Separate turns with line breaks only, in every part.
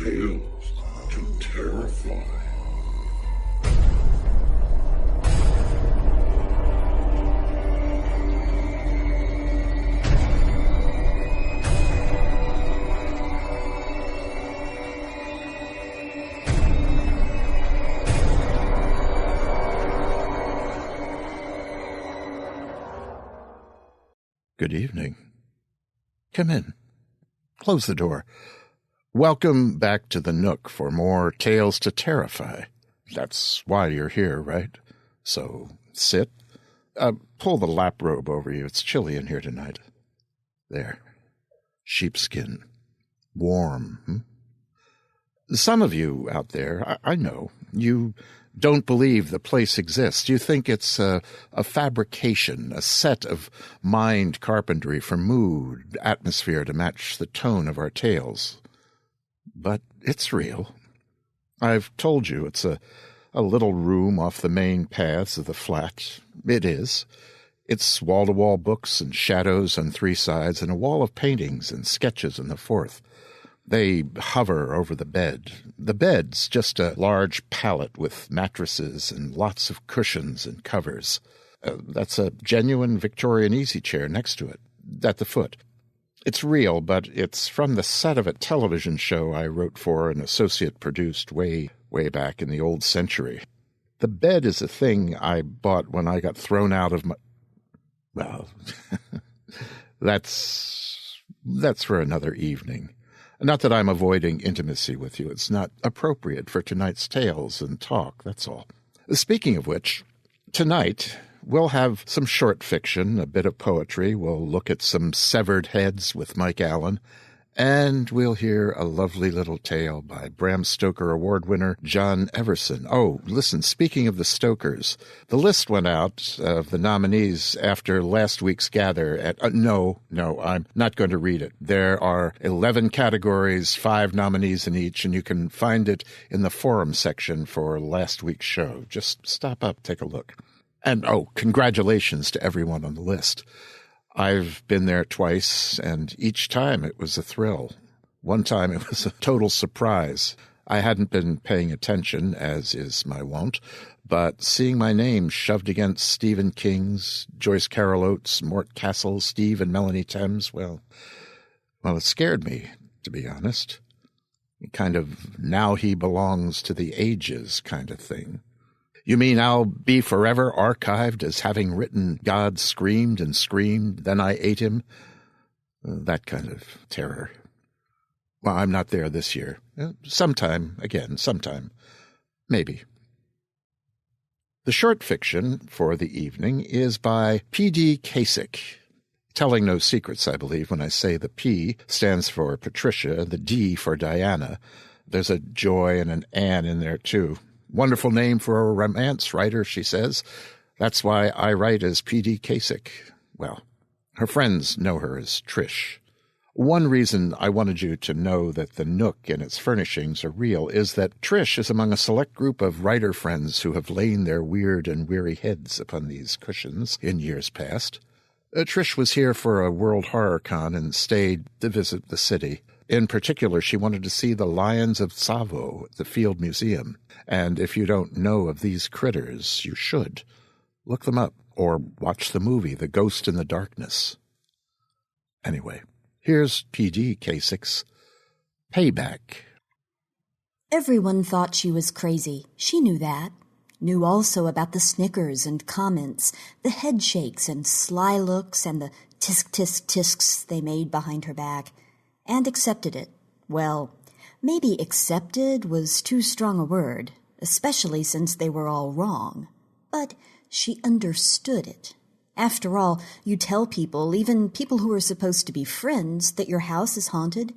Tales to Terrify.
Good evening. Come in. Close the door. Welcome back to the Nook for more Tales to Terrify. That's why you're here, right? So sit. Pull the lap robe over you. It's chilly in here tonight. There. Sheepskin. Warm. Some of you out there, I know, you don't believe the place exists. You think it's a fabrication, a set of mind carpentry for mood, atmosphere to match the tone of our tales. But it's real. I've told you it's a little room off the main paths of the flat. It is. It's wall-to-wall books and shadows on three sides and a wall of paintings and sketches on the fourth. They hover over the bed. The bed's just a large pallet with mattresses and lots of cushions and covers. That's a genuine Victorian easy chair next to it, at the foot. It's real, but it's from the set of a television show I wrote for and associate produced way back in the old century. The bed is a thing I bought when I got thrown out of my... Well, that's for another evening. Not that I'm avoiding intimacy with you. It's not appropriate for tonight's tales and talk, that's all. Speaking of which, tonight we'll have some short fiction, a bit of poetry. We'll look at some severed heads with Mike Allen. And we'll hear a lovely little tale by Bram Stoker Award winner John Everson. Oh, listen, speaking of the Stokers, the list went out of the nominees after last week's gather at... No, I'm not going to read it. There are 11 categories, 5 nominees in each, and you can find it in the forum section for last week's show. Just stop up, take a look. And, congratulations to everyone on the list. I've been there twice, and each time it was a thrill. One time it was a total surprise. I hadn't been paying attention, as is my wont, but seeing my name shoved against Stephen King's, Joyce Carol Oates, Mort Castle, Steve and Melanie Thames, well, it scared me, to be honest. Kind of now he belongs to the ages kind of thing. You mean I'll be forever archived as having written God screamed and screamed, then I ate him? That kind of terror. Well, I'm not there this year. Sometime. Maybe. The short fiction for the evening is by P.D. Cacek. Telling no secrets, I believe, when I say the P stands for Patricia, the D for Diana. There's a Joy and an Ann in there, too. Wonderful name for a romance writer, she says. That's why I write as P.D. Cacek. Well, her friends know her as Trish. One reason I wanted you to know that the Nook and its furnishings are real is that Trish is among a select group of writer friends who have lain their weird and weary heads upon these cushions in years past. Trish was here for a World Horror Con and stayed to visit the city. In particular, she wanted to see the lions of Tsavo at the Field Museum. And if you don't know of these critters, you should. Look them up or watch the movie The Ghost in the Darkness. Anyway, here's P.D. Casek's Payback.
Everyone thought she was crazy. She knew that. Knew also about the snickers and comments, the head shakes and sly looks and the tisk-tisk-tisks they made behind her back. And accepted it. Well, maybe accepted was too strong a word, especially since they were all wrong. But she understood it. After all, you tell people, even people who are supposed to be friends, that your house is haunted,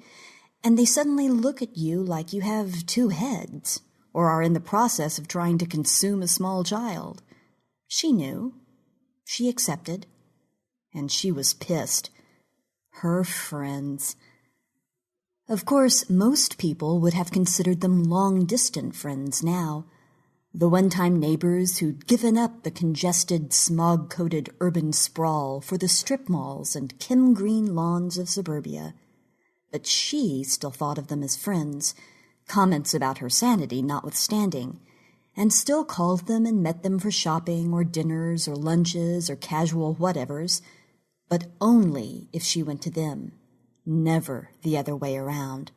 and they suddenly look at you like you have 2 heads, or are in the process of trying to consume a small child. She knew. She accepted. And she was pissed. Her friends... Of course, most people would have considered them long-distant friends now, the one-time neighbors who'd given up the congested, smog-coated urban sprawl for the strip malls and Kim Green lawns of suburbia. But she still thought of them as friends, comments about her sanity notwithstanding, and still called them and met them for shopping or dinners or lunches or casual whatevers, but only if she went to them, never the other way around.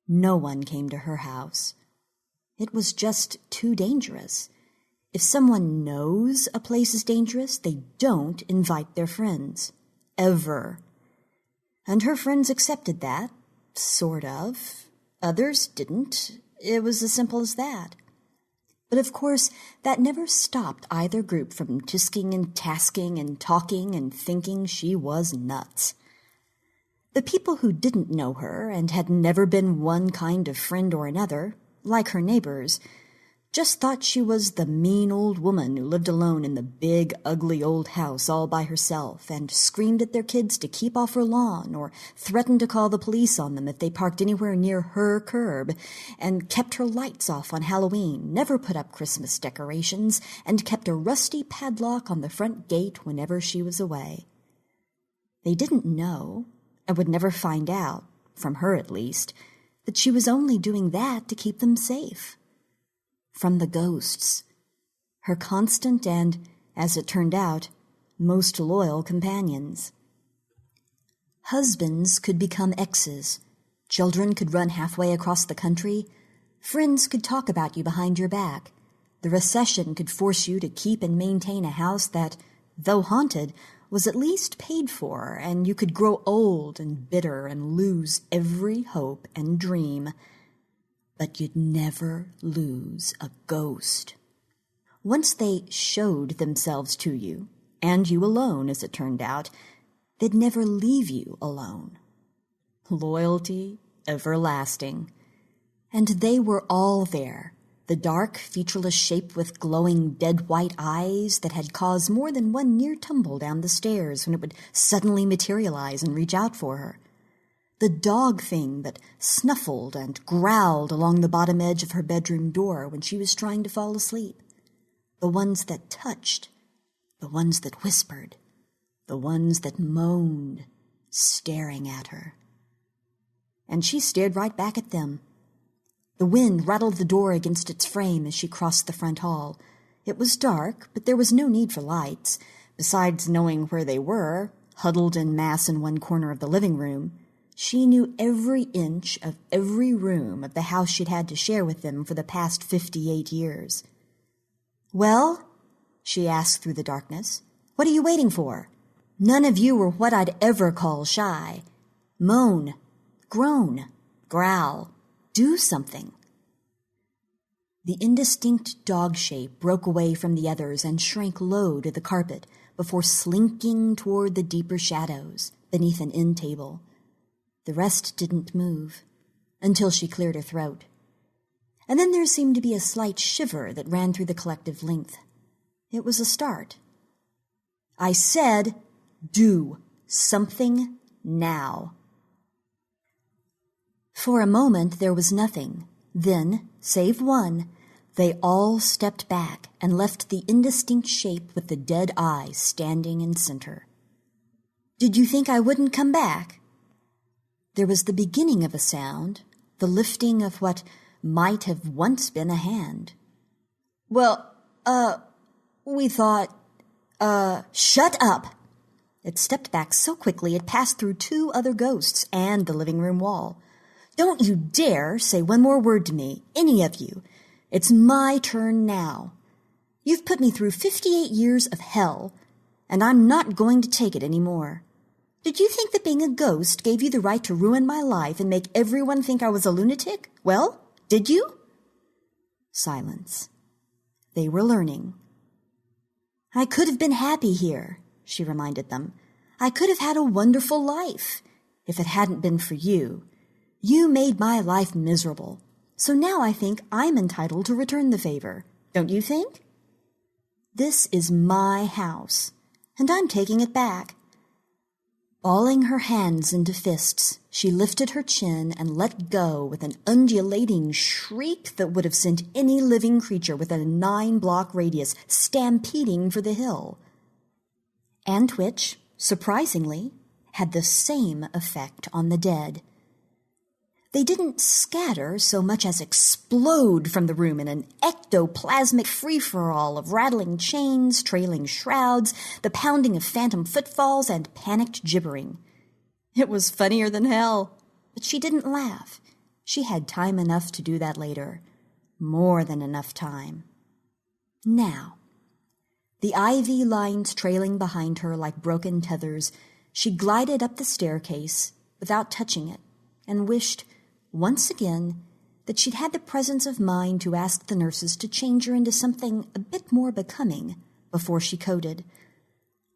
No one came to her house. It was just too dangerous. If someone knows a place is dangerous, they don't invite their friends. Ever. And her friends accepted that, sort of. Others didn't. It was as simple as that. But of course, that never stopped either group from tisking and tasking and talking and thinking she was nuts. The people who didn't know her and had never been one kind of friend or another, like her neighbors, just thought she was the mean old woman who lived alone in the big, ugly old house all by herself and screamed at their kids to keep off her lawn or threatened to call the police on them if they parked anywhere near her curb and kept her lights off on Halloween, never put up Christmas decorations, and kept a rusty padlock on the front gate whenever she was away. They didn't know, and would never find out, from her at least, that she was only doing that to keep them safe. From the ghosts, her constant and, as it turned out, most loyal companions. Husbands could become exes, children could run halfway across the country, friends could talk about you behind your back, the recession could force you to keep and maintain a house that, though haunted, was at least paid for, and you could grow old and bitter and lose every hope and dream. But you'd never lose a ghost. Once they showed themselves to you, and you alone, as it turned out, they'd never leave you alone. Loyalty everlasting. And they were all there, the dark, featureless shape with glowing dead white eyes that had caused more than one near tumble down the stairs when it would suddenly materialize and reach out for her. The dog thing that snuffled and growled along the bottom edge of her bedroom door when she was trying to fall asleep. The ones that touched, the ones that whispered, the ones that moaned, staring at her. And she stared right back at them. The wind rattled the door against its frame as she crossed the front hall. It was dark, but there was no need for lights. Besides knowing where they were, huddled en masse in one corner of the living room, she knew every inch of every room of the house she'd had to share with them for the past 58 years. "Well?" she asked through the darkness. "What are you waiting for? None of you were what I'd ever call shy. Moan, groan, growl, do something." The indistinct dog shape broke away from the others and shrank low to the carpet before slinking toward the deeper shadows beneath an end table. The rest didn't move until she cleared her throat. And then there seemed to be a slight shiver that ran through the collective length. It was a start. "I said, do something now." For a moment there was nothing. Then, save one, they all stepped back and left the indistinct shape with the dead eye standing in center. "Did you think I wouldn't come back?" There was the beginning of a sound, the lifting of what might have once been a hand. "Well, we thought, shut up!" It stepped back so quickly it passed through 2 other ghosts and the living room wall. "Don't you dare say one more word to me, any of you. It's my turn now. You've put me through 58 years of hell, and I'm not going to take it any more. Did you think that being a ghost gave you the right to ruin my life and make everyone think I was a lunatic? Well, did you?" Silence. They were learning. "I could have been happy here," she reminded them. "I could have had a wonderful life if it hadn't been for you. You made my life miserable, so now I think I'm entitled to return the favor. Don't you think? This is my house, and I'm taking it back." Balling her hands into fists, she lifted her chin and let go with an undulating shriek that would have sent any living creature within a 9-block radius stampeding for the hill, and which, surprisingly, had the same effect on the dead. They didn't scatter so much as explode from the room in an ectoplasmic free-for-all of rattling chains, trailing shrouds, the pounding of phantom footfalls, and panicked gibbering. It was funnier than hell, but she didn't laugh. She had time enough to do that later. More than enough time. Now, the ivy lines trailing behind her like broken tethers, she glided up the staircase without touching it and wished, once again, that she'd had the presence of mind to ask the nurses to change her into something a bit more becoming before she coded.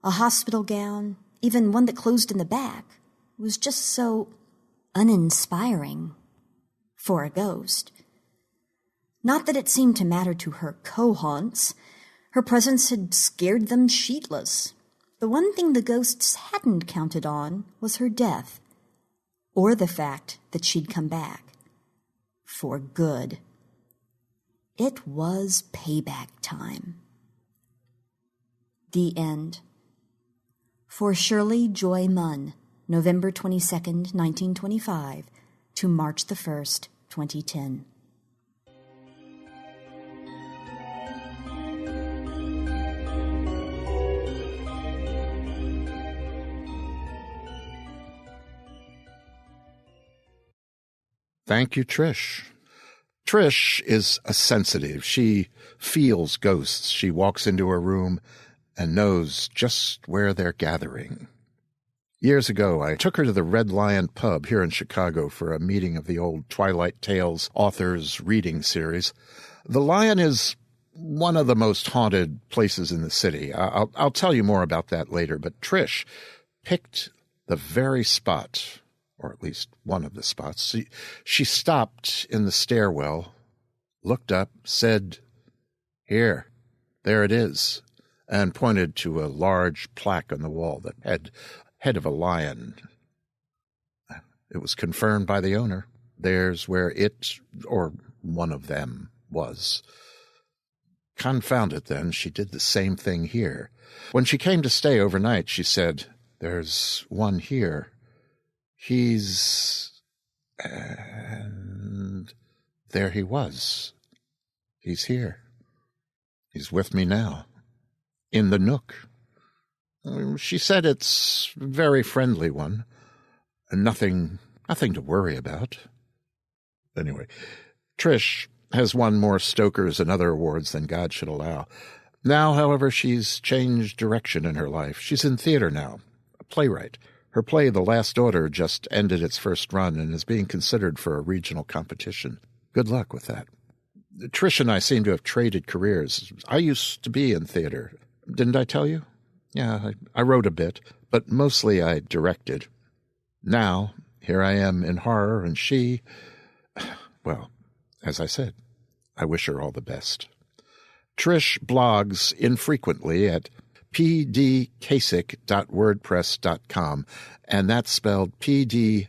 A hospital gown, even one that closed in the back, was just so uninspiring for a ghost. Not that it seemed to matter to her co-haunts. Her presence had scared them sheetless. The one thing the ghosts hadn't counted on was her death, or the fact that she'd come back. For good. It was payback time. The end. For Shirley Joy Munn, November 22nd, 1925, to March the 1st, 2010.
Thank you, Trish. Trish is a sensitive. She feels ghosts. She walks into a room and knows just where they're gathering. Years ago, I took her to the Red Lion pub here in Chicago for a meeting of the old Twilight Tales authors reading series. The Lion is one of the most haunted places in the city. I'll tell you more about that later, but Trish picked the very spot, or at least one of the spots. She stopped in the stairwell, looked up, said, "Here, there it is," and pointed to a large plaque on the wall that had head of a lion. It was confirmed by the owner. There's where it, or one of them, was. Confound it then, she did the same thing here. When she came to stay overnight, she said, "There's one here. He's..." And there he was. He's here. He's with me now. In the nook. She said it's a very friendly one. Nothing to worry about. Anyway, Trish has won more Stokers and other awards than God should allow. Now, however, she's changed direction in her life. She's in theater now, a playwright. Her play, The Last Order, just ended its first run and is being considered for a regional competition. Good luck with that. Trish and I seem to have traded careers. I used to be in theater. Didn't I tell you? Yeah, I wrote a bit, but mostly I directed. Now, here I am in horror, and she... Well, as I said, I wish her all the best. Trish blogs infrequently at pdcacek.wordpress.com, and that's spelled Pdcacek.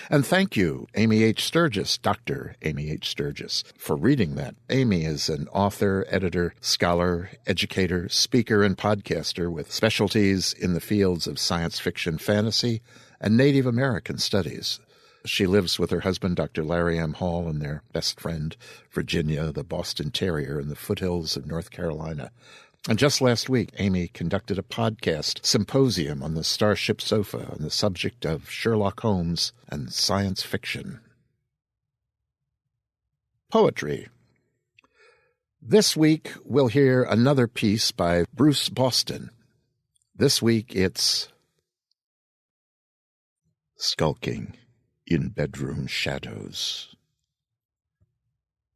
And thank you, Amy H. Sturgis, Dr. Amy H. Sturgis, for reading that. Amy is an author, editor, scholar, educator, speaker, and podcaster with specialties in the fields of science fiction, fantasy, and Native American studies. She lives with her husband, Dr. Larry M. Hall, and their best friend, Virginia, the Boston Terrier, in the foothills of North Carolina. And just last week, Amy conducted a podcast symposium on the Starship Sofa on the subject of Sherlock Holmes and science fiction. Poetry. This week, we'll hear another piece by Bruce Boston. This week, it's Skulking in Bedroom Shadows.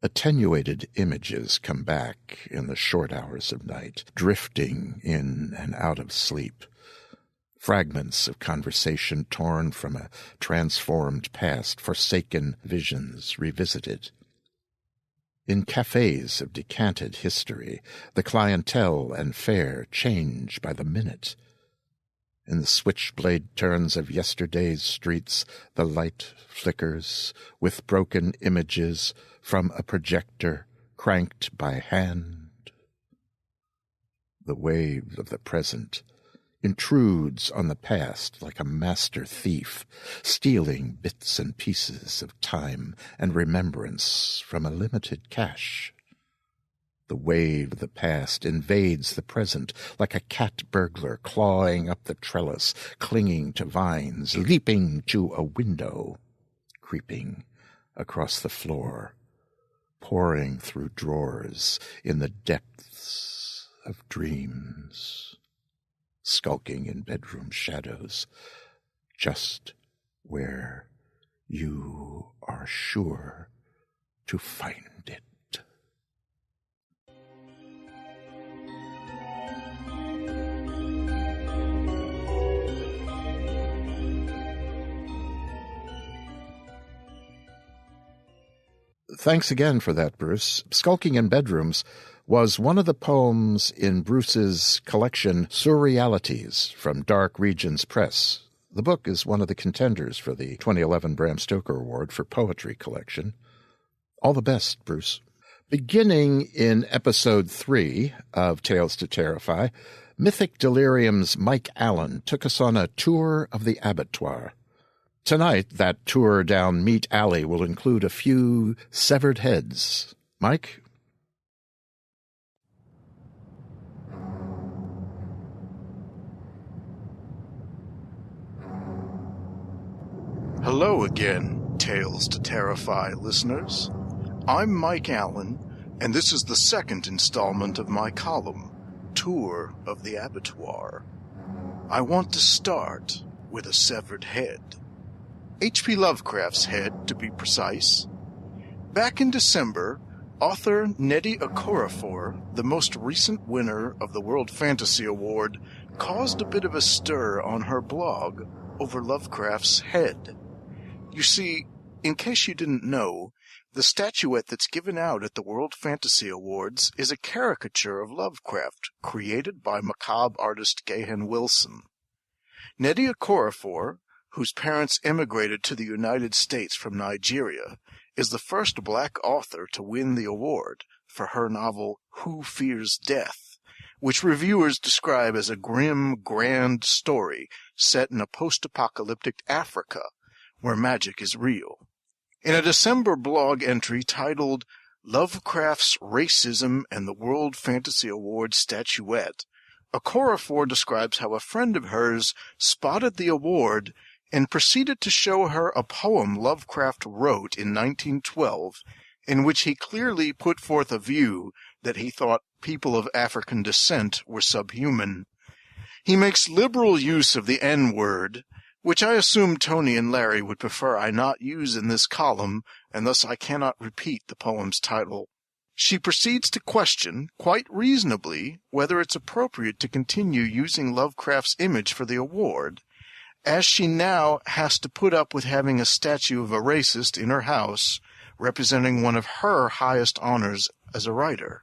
Attenuated images come back in the short hours of night, drifting in and out of sleep. Fragments of conversation torn from a transformed past, forsaken visions revisited. In cafes of decanted history, the clientele and fare change by the minute. In the switchblade turns of yesterday's streets, the light flickers with broken images from a projector cranked by hand. The wave of the present intrudes on the past like a master thief, stealing bits and pieces of time and remembrance from a limited cache. The wave of the past invades the present like a cat burglar clawing up the trellis, clinging to vines, leaping to a window, creeping across the floor, pouring through drawers in the depths of dreams, skulking in bedroom shadows, just where you are sure to find it. Thanks again for that, Bruce. Skulking in Bedrooms was one of the poems in Bruce's collection Surrealities from Dark Regions Press. The book is one of the contenders for the 2011 Bram Stoker Award for Poetry Collection. All the best, Bruce. Beginning in Episode 3 of Tales to Terrify, Mythic Delirium's Mike Allen took us on a tour of the Abattoir. Tonight, that tour down Meat Alley will include a few severed heads. Mike?
Hello again, Tales to Terrify listeners. I'm Mike Allen, and this is the second installment of my column, Tour of the Abattoir. I want to start with a severed head. H.P. Lovecraft's head, to be precise. Back in December, author Nnedi Okorafor, the most recent winner of the World Fantasy Award, caused a bit of a stir on her blog over Lovecraft's head. You see, in case you didn't know, the statuette that's given out at the World Fantasy Awards is a caricature of Lovecraft, created by macabre artist Gahan Wilson. Nnedi Okorafor, whose parents emigrated to the United States from Nigeria, is the first black author to win the award for her novel Who Fears Death, which reviewers describe as a grim, grand story set in a post-apocalyptic Africa, where magic is real. In a December blog entry titled Lovecraft's Racism and the World Fantasy Award Statuette, Okorafor describes how a friend of hers spotted the award and proceeded to show her a poem Lovecraft wrote in 1912, in which he clearly put forth a view that he thought people of African descent were subhuman. He makes liberal use of the N-word, which I assume Tony and Larry would prefer I not use in this column, and thus I cannot repeat the poem's title. She proceeds to question, quite reasonably, whether it's appropriate to continue using Lovecraft's image for the award, as she now has to put up with having a statue of a racist in her house, representing one of her highest honors as a writer.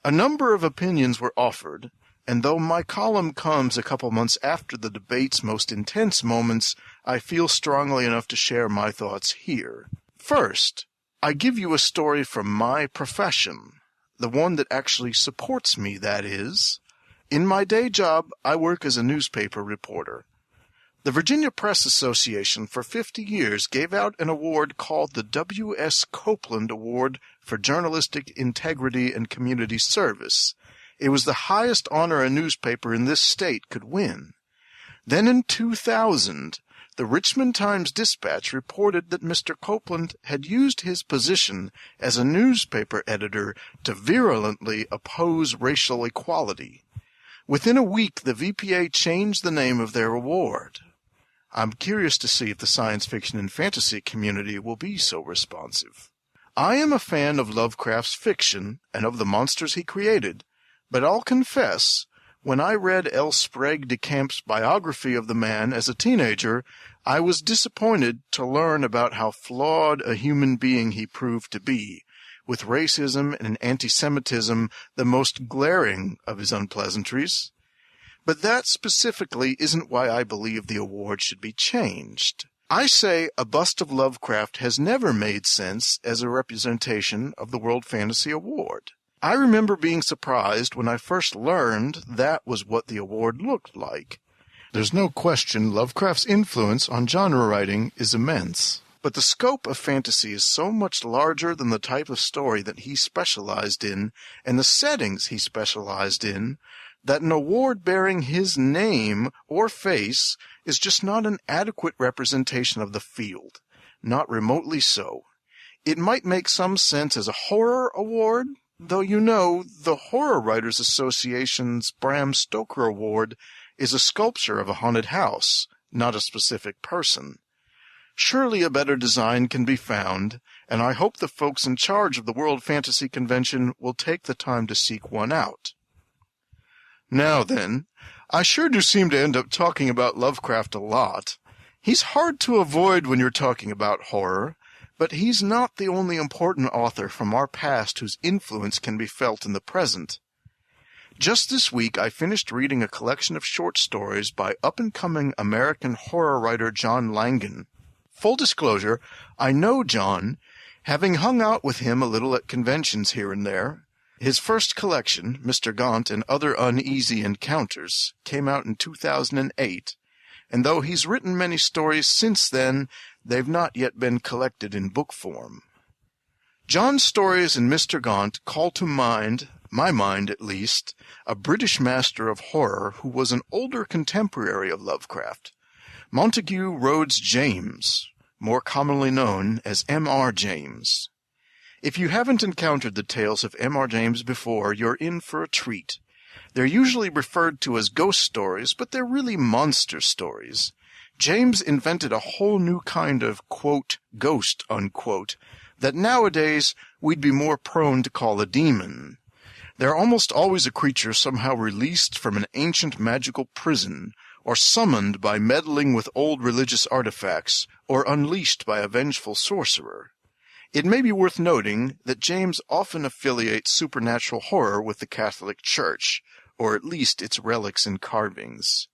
A number of opinions were offered, and though my column comes a couple months after the debate's most intense moments, I feel strongly enough to share my thoughts here. First, I give you a story from my profession, the one that actually supports me, that is. In my day job, I work as a newspaper reporter. The Virginia Press Association for 50 years gave out an award called the W.S. Copeland Award for Journalistic Integrity and Community Service. It was the highest honor a newspaper in this state could win. Then in 2000, the Richmond Times-Dispatch reported that Mr. Copeland had used his position as a newspaper editor to virulently oppose racial equality. Within a week, the VPA changed the name of their award. I'm curious to see if the science fiction and fantasy community will be so responsive. I am a fan of Lovecraft's fiction and of the monsters he created, but I'll confess, when I read L. Sprague de Camp's biography of the man as a teenager, I was disappointed to learn about how flawed a human being he proved to be, with racism and anti-Semitism the most glaring of his unpleasantries. But that specifically isn't why I believe the award should be changed. I say a bust of Lovecraft has never made sense as a representation of the World Fantasy Award. I remember being surprised when I first learned that was what the award looked like. There's no question Lovecraft's influence on genre writing is immense, but the scope of fantasy is so much larger than the type of story that he specialized in and the settings he specialized in that an award bearing his name or face is just not an adequate representation of the field, not remotely so. It might make some sense as a horror award, though the Horror Writers Association's Bram Stoker Award is a sculpture of a haunted house, not a specific person. Surely a better design can be found, and I hope the folks in charge of the World Fantasy Convention will take the time to seek one out. Now then, I sure do seem to end up talking about Lovecraft a lot. He's hard to avoid when you're talking about horror, but he's not the only important author from our past whose influence can be felt in the present. Just this week, I finished reading a collection of short stories by up-and-coming American horror writer John Langan. Full disclosure, I know John, having hung out with him a little at conventions here and there. His first collection, Mr. Gaunt and Other Uneasy Encounters, came out in 2008, and though he's written many stories since then, they've not yet been collected in book form. John's stories in Mr. Gaunt call to mind, my mind at least, a British master of horror who was an older contemporary of Lovecraft, Montague Rhodes James, more commonly known as M.R. James. If you haven't encountered the tales of M.R. James before, you're in for a treat. They're usually referred to as ghost stories, but they're really monster stories. James invented a whole new kind of, quote, ghost, unquote, that nowadays we'd be more prone to call a demon. They're almost always a creature somehow released from an ancient magical prison, or summoned by meddling with old religious artifacts, or unleashed by a vengeful sorcerer. It may be worth noting that James often affiliates supernatural horror with the Catholic Church, or at least its relics and carvings.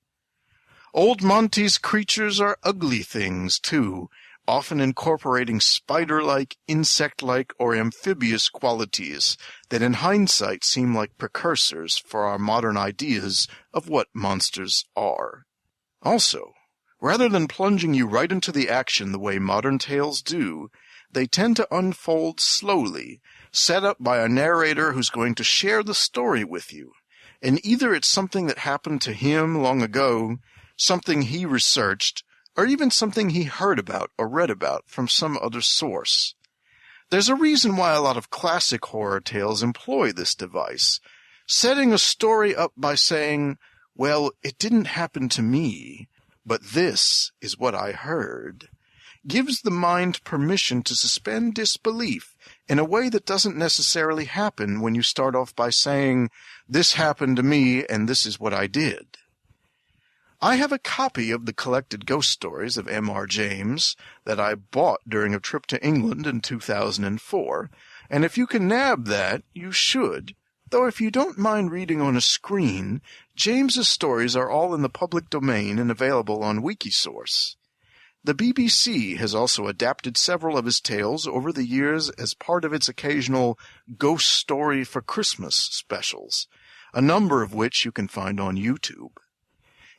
Old Monty's creatures are ugly things, too, often incorporating spider-like, insect-like, or amphibious qualities that in hindsight seem like precursors for our modern ideas of what monsters are. Also, rather than plunging you right into the action the way modern tales do, they tend to unfold slowly, set up by a narrator who's going to share the story with you, and either it's something that happened to him long ago, something he researched, or even something he heard about or read about from some other source. There's a reason why a lot of classic horror tales employ this device, setting a story up by saying, well, it didn't happen to me, but this is what I heard, gives the mind permission to suspend disbelief in a way that doesn't necessarily happen when you start off by saying, this happened to me and this is what I did. I have a copy of the collected ghost stories of M.R. James that I bought during a trip to England in 2004, and if you can nab that, you should. Though if you don't mind reading on a screen, James's stories are all in the public domain and available on Wikisource. The BBC has also adapted several of his tales over the years as part of its occasional Ghost Story for Christmas specials, a number of which you can find on YouTube.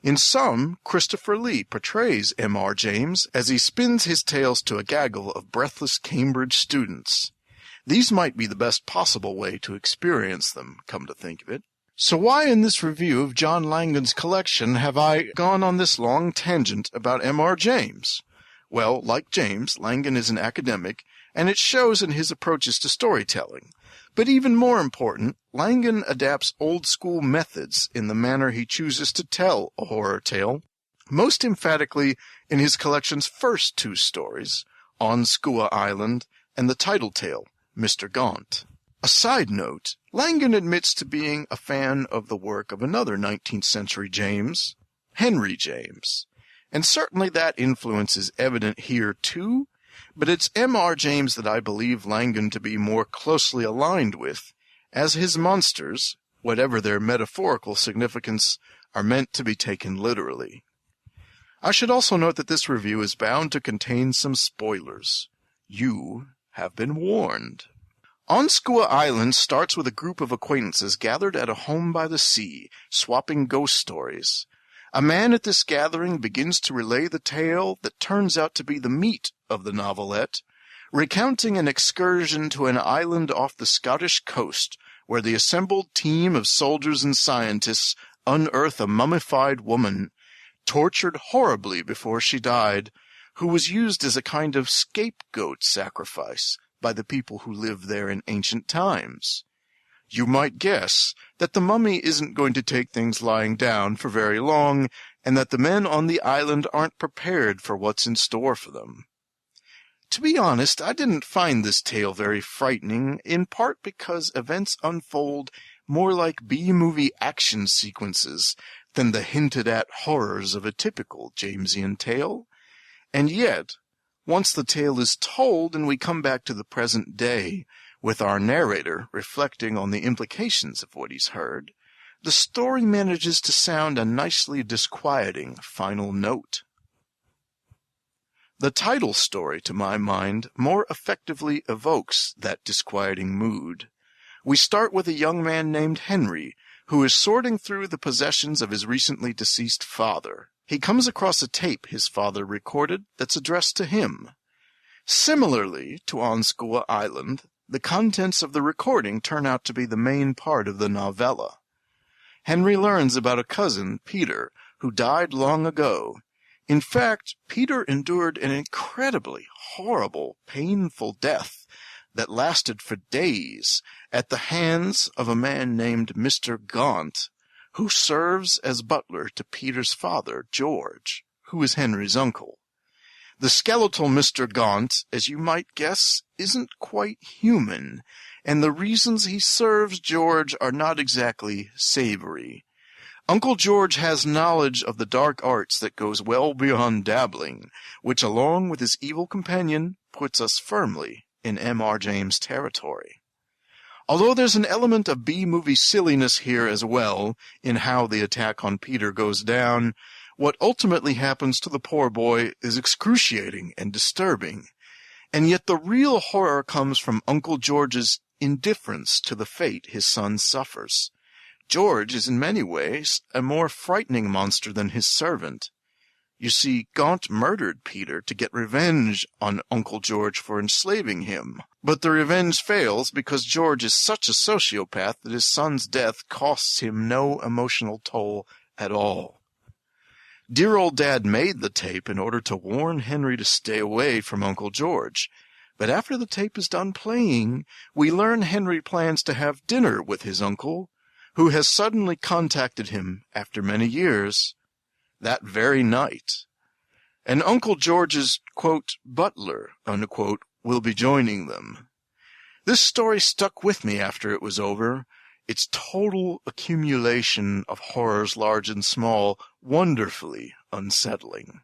In some, Christopher Lee portrays M.R. James as he spins his tales to a gaggle of breathless Cambridge students. These might be the best possible way to experience them, come to think of it. So why in this review of John Langan's collection have I gone on this long tangent about M.R. James? Well, like James, Langan is an academic, and it shows in his approaches to storytelling. But even more important, Langan adapts old-school methods in the manner he chooses to tell a horror tale, most emphatically in his collection's first two stories, On Skua Island and the title tale, Mr. Gaunt. A side note, Langan admits to being a fan of the work of another 19th century James, Henry James, and certainly that influence is evident here too, but it's M.R. James that I believe Langan to be more closely aligned with, as his monsters, whatever their metaphorical significance, are meant to be taken literally. I should also note that this review is bound to contain some spoilers. You have been warned. Onskua Island starts with a group of acquaintances gathered at a home by the sea, swapping ghost stories. A man at this gathering begins to relay the tale that turns out to be the meat of the novelette, recounting an excursion to an island off the Scottish coast, where the assembled team of soldiers and scientists unearth a mummified woman, tortured horribly before she died, who was used as a kind of scapegoat sacrifice by the people who lived there in ancient times. You might guess that the mummy isn't going to take things lying down for very long, and that the men on the island aren't prepared for what's in store for them. To be honest, I didn't find this tale very frightening, in part because events unfold more like B-movie action sequences than the hinted-at horrors of a typical Jamesian tale. And yet, once the tale is told and we come back to the present day, with our narrator reflecting on the implications of what he's heard, the story manages to sound a nicely disquieting final note. The title story, to my mind, more effectively evokes that disquieting mood. We start with a young man named Henry, who is sorting through the possessions of his recently deceased father. He comes across a tape his father recorded that's addressed to him. Similarly to Onskua Island, the contents of the recording turn out to be the main part of the novella. Henry learns about a cousin, Peter, who died long ago. In fact, Peter endured an incredibly horrible, painful death that lasted for days at the hands of a man named Mr. Gaunt, who serves as butler to Peter's father, George, who is Henry's uncle. The skeletal Mr. Gaunt, as you might guess, isn't quite human, and the reasons he serves George are not exactly savory. Uncle George has knowledge of the dark arts that goes well beyond dabbling, which, along with his evil companion, puts us firmly in M.R. James territory. Although there's an element of B-movie silliness here as well, in how the attack on Peter goes down, what ultimately happens to the poor boy is excruciating and disturbing, and yet the real horror comes from Uncle George's indifference to the fate his son suffers. George is in many ways a more frightening monster than his servant. You see, Gaunt murdered Peter to get revenge on Uncle George for enslaving him, but the revenge fails because George is such a sociopath that his son's death costs him no emotional toll at all. Dear old Dad made the tape in order to warn Henry to stay away from Uncle George, but after the tape is done playing, we learn Henry plans to have dinner with his uncle, who has suddenly contacted him after many years, that very night. And Uncle George's, quote, butler, unquote, will be joining them. This story stuck with me after it was over, its total accumulation of horrors large and small, wonderfully unsettling.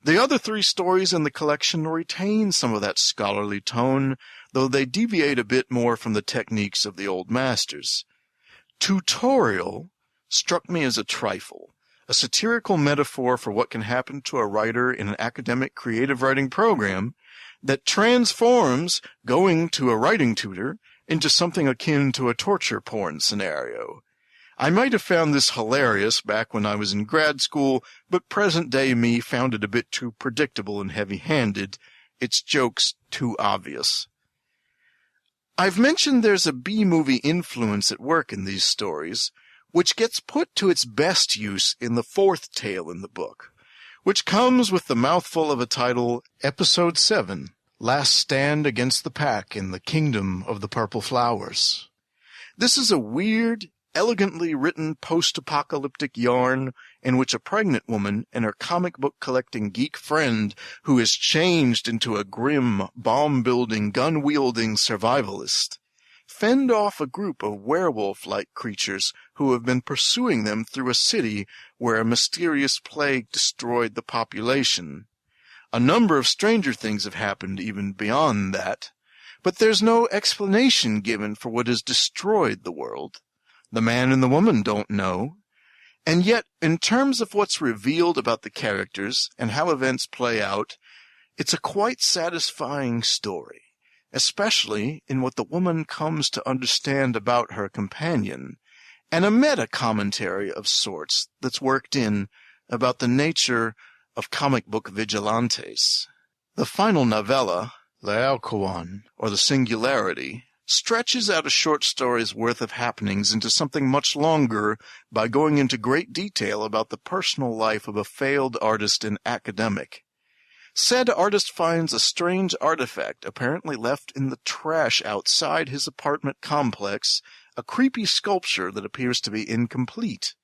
The other three stories in the collection retain some of that scholarly tone, though they deviate a bit more from the techniques of the old masters. Tutorial struck me as a trifle, a satirical metaphor for what can happen to a writer in an academic creative writing program that transforms going to a writing tutor into something akin to a torture porn scenario. I might have found this hilarious back when I was in grad school, but present-day me found it a bit too predictable and heavy-handed, its jokes too obvious. I've mentioned there's a B-movie influence at work in these stories, which gets put to its best use in the fourth tale in the book, which comes with the mouthful of a title, Episode 7, Last Stand Against the Pack in the Kingdom of the Purple Flowers. This is a weird, elegantly written post-apocalyptic yarn in which a pregnant woman and her comic book collecting geek friend, who is changed into a grim, bomb-building, gun-wielding survivalist, fend off a group of werewolf-like creatures who have been pursuing them through a city where a mysterious plague destroyed the population. A number of stranger things have happened even beyond that, but there's no explanation given for what has destroyed the world. The man and the woman don't know. And yet, in terms of what's revealed about the characters and how events play out, it's a quite satisfying story. especially in what the woman comes to understand about her companion, and a meta-commentary of sorts that's worked in about the nature of comic book vigilantes. The final novella, Laocoon, or The Singularity, stretches out a short story's worth of happenings into something much longer by going into great detail about the personal life of a failed artist and academic. Said artist finds a strange artifact apparently left in the trash outside his apartment complex, a creepy sculpture that appears to be incomplete.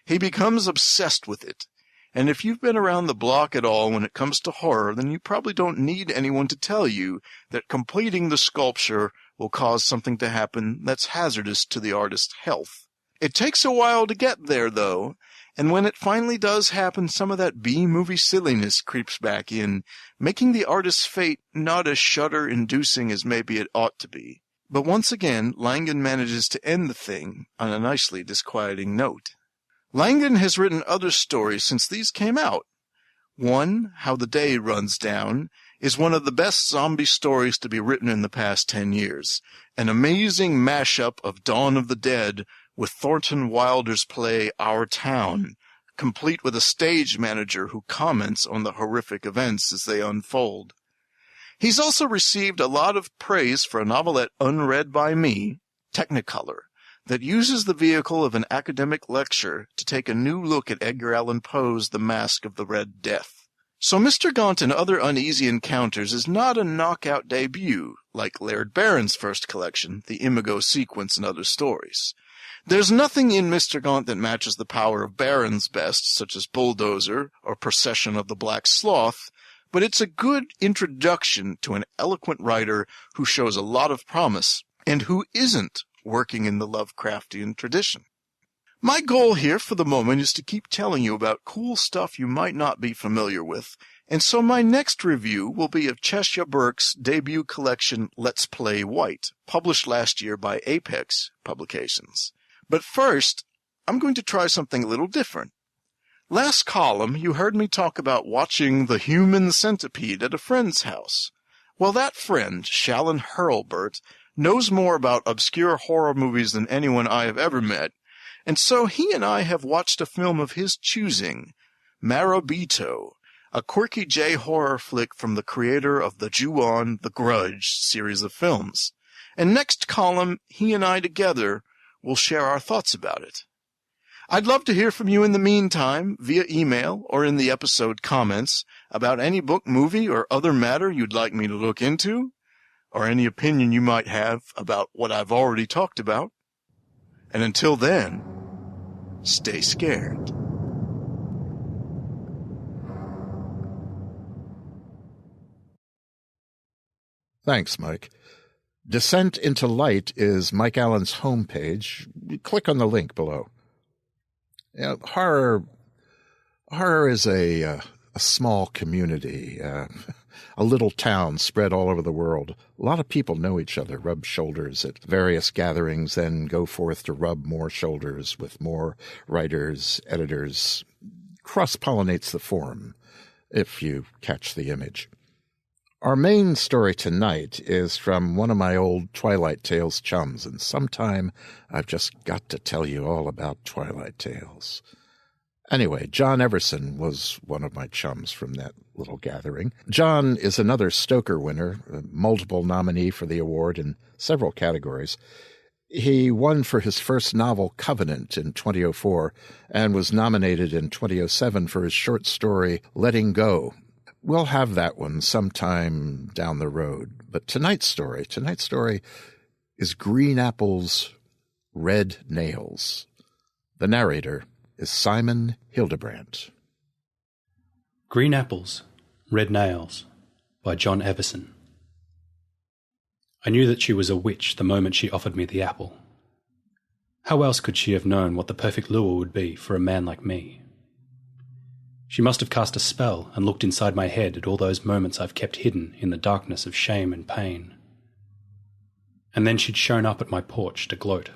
He becomes obsessed with it, and if you've been around the block at all when it comes to horror, then you probably don't need anyone to tell you that completing the sculpture will cause something to happen that's hazardous to the artist's health. It takes a while to get there, though, and when it finally does happen, some of that B-movie silliness creeps back in, making the artist's fate not as shudder-inducing as maybe it ought to be. But once again, Langan manages to end the thing on a nicely disquieting note. Langan has written other stories since these came out. One, How the Day Runs Down, is one of the best zombie stories to be written in the past 10 years, an amazing mashup of Dawn of the Dead with Thornton Wilder's play Our Town, complete with a stage manager who comments on the horrific events as they unfold. He's also received a lot of praise for a novelette unread by me, Technicolor, that uses the vehicle of an academic lecture to take a new look at Edgar Allan Poe's The Mask of the Red Death. So Mr. Gaunt and Other Uneasy Encounters is not a knockout debut, like Laird Barron's first collection, The Imago Sequence and Other Stories. There's nothing in Mr. Gaunt that matches the power of Barron's best, such as Bulldozer or Procession of the Black Sloth, but it's a good introduction to an eloquent writer who shows a lot of promise and who isn't working in the Lovecraftian tradition. My goal here for the moment is to keep telling you about cool stuff you might not be familiar with, and so my next review will be of Cheshire Burke's debut collection Let's Play White, published last year by Apex Publications. But first, I'm going to try something a little different. Last column, you heard me talk about watching The Human Centipede at a friend's house. Well, that friend, Shallon Hurlburt, knows more about obscure horror movies than anyone I have ever met, and so he and I have watched a film of his choosing, Marabito, a quirky J-horror flick from the creator of the Ju-On, The Grudge series of films. And next column, he and I together will share our thoughts about it. I'd love to hear from you in the meantime, via email or in the episode comments, about any book, movie, or other matter you'd like me to look into, or any opinion you might have about what I've already talked about. And until then, stay scared.
Thanks, Mike. Descent into Light is Mike Allen's homepage. Click on the link below. Horror is a small community, a little town spread all over the world. A lot of people know each other, rub shoulders at various gatherings, then go forth to rub more shoulders with more writers, editors. Cross-pollinates the forum, if you catch the image. Our main story tonight is from one of my old Twilight Tales chums, and sometime I've just got to tell you all about Twilight Tales. Anyway, John Everson was one of my chums from that little gathering. John is another Stoker winner, a multiple nominee for the award in several categories. He won for his first novel, Covenant, in 2004, and was nominated in 2007 for his short story, Letting Go. We'll have that one sometime down the road. But tonight's story is Green Apple's Red Nails. The narrator is Simon Hildebrandt.
Green Apples, Red Nails by John Everson. I knew that she was a witch the moment she offered me the apple. How else could she have known what the perfect lure would be for a man like me? She must have cast a spell and looked inside my head at all those moments I've kept hidden in the darkness of shame and pain. And then she'd shown up at my porch to gloat.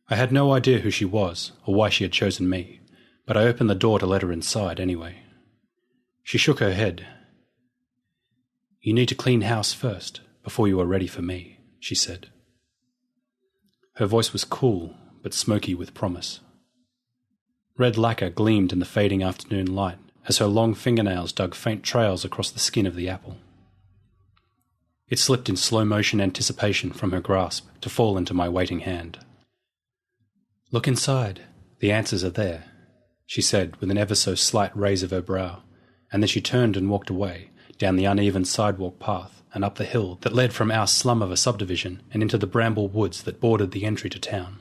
I had no idea who she was or why she had chosen me, but I opened the door to let her inside anyway. She shook her head. "You need to clean house first, before you are ready for me," she said. Her voice was cool, but smoky with promise. Red lacquer gleamed in the fading afternoon light as her long fingernails dug faint trails across the skin of the apple. It slipped in slow-motion anticipation from her grasp to fall into my waiting hand. "Look inside. The answers are there," she said with an ever so slight raise of her brow, and then she turned and walked away, down the uneven sidewalk path and up the hill that led from our slum of a subdivision and into the bramble woods that bordered the entry to town.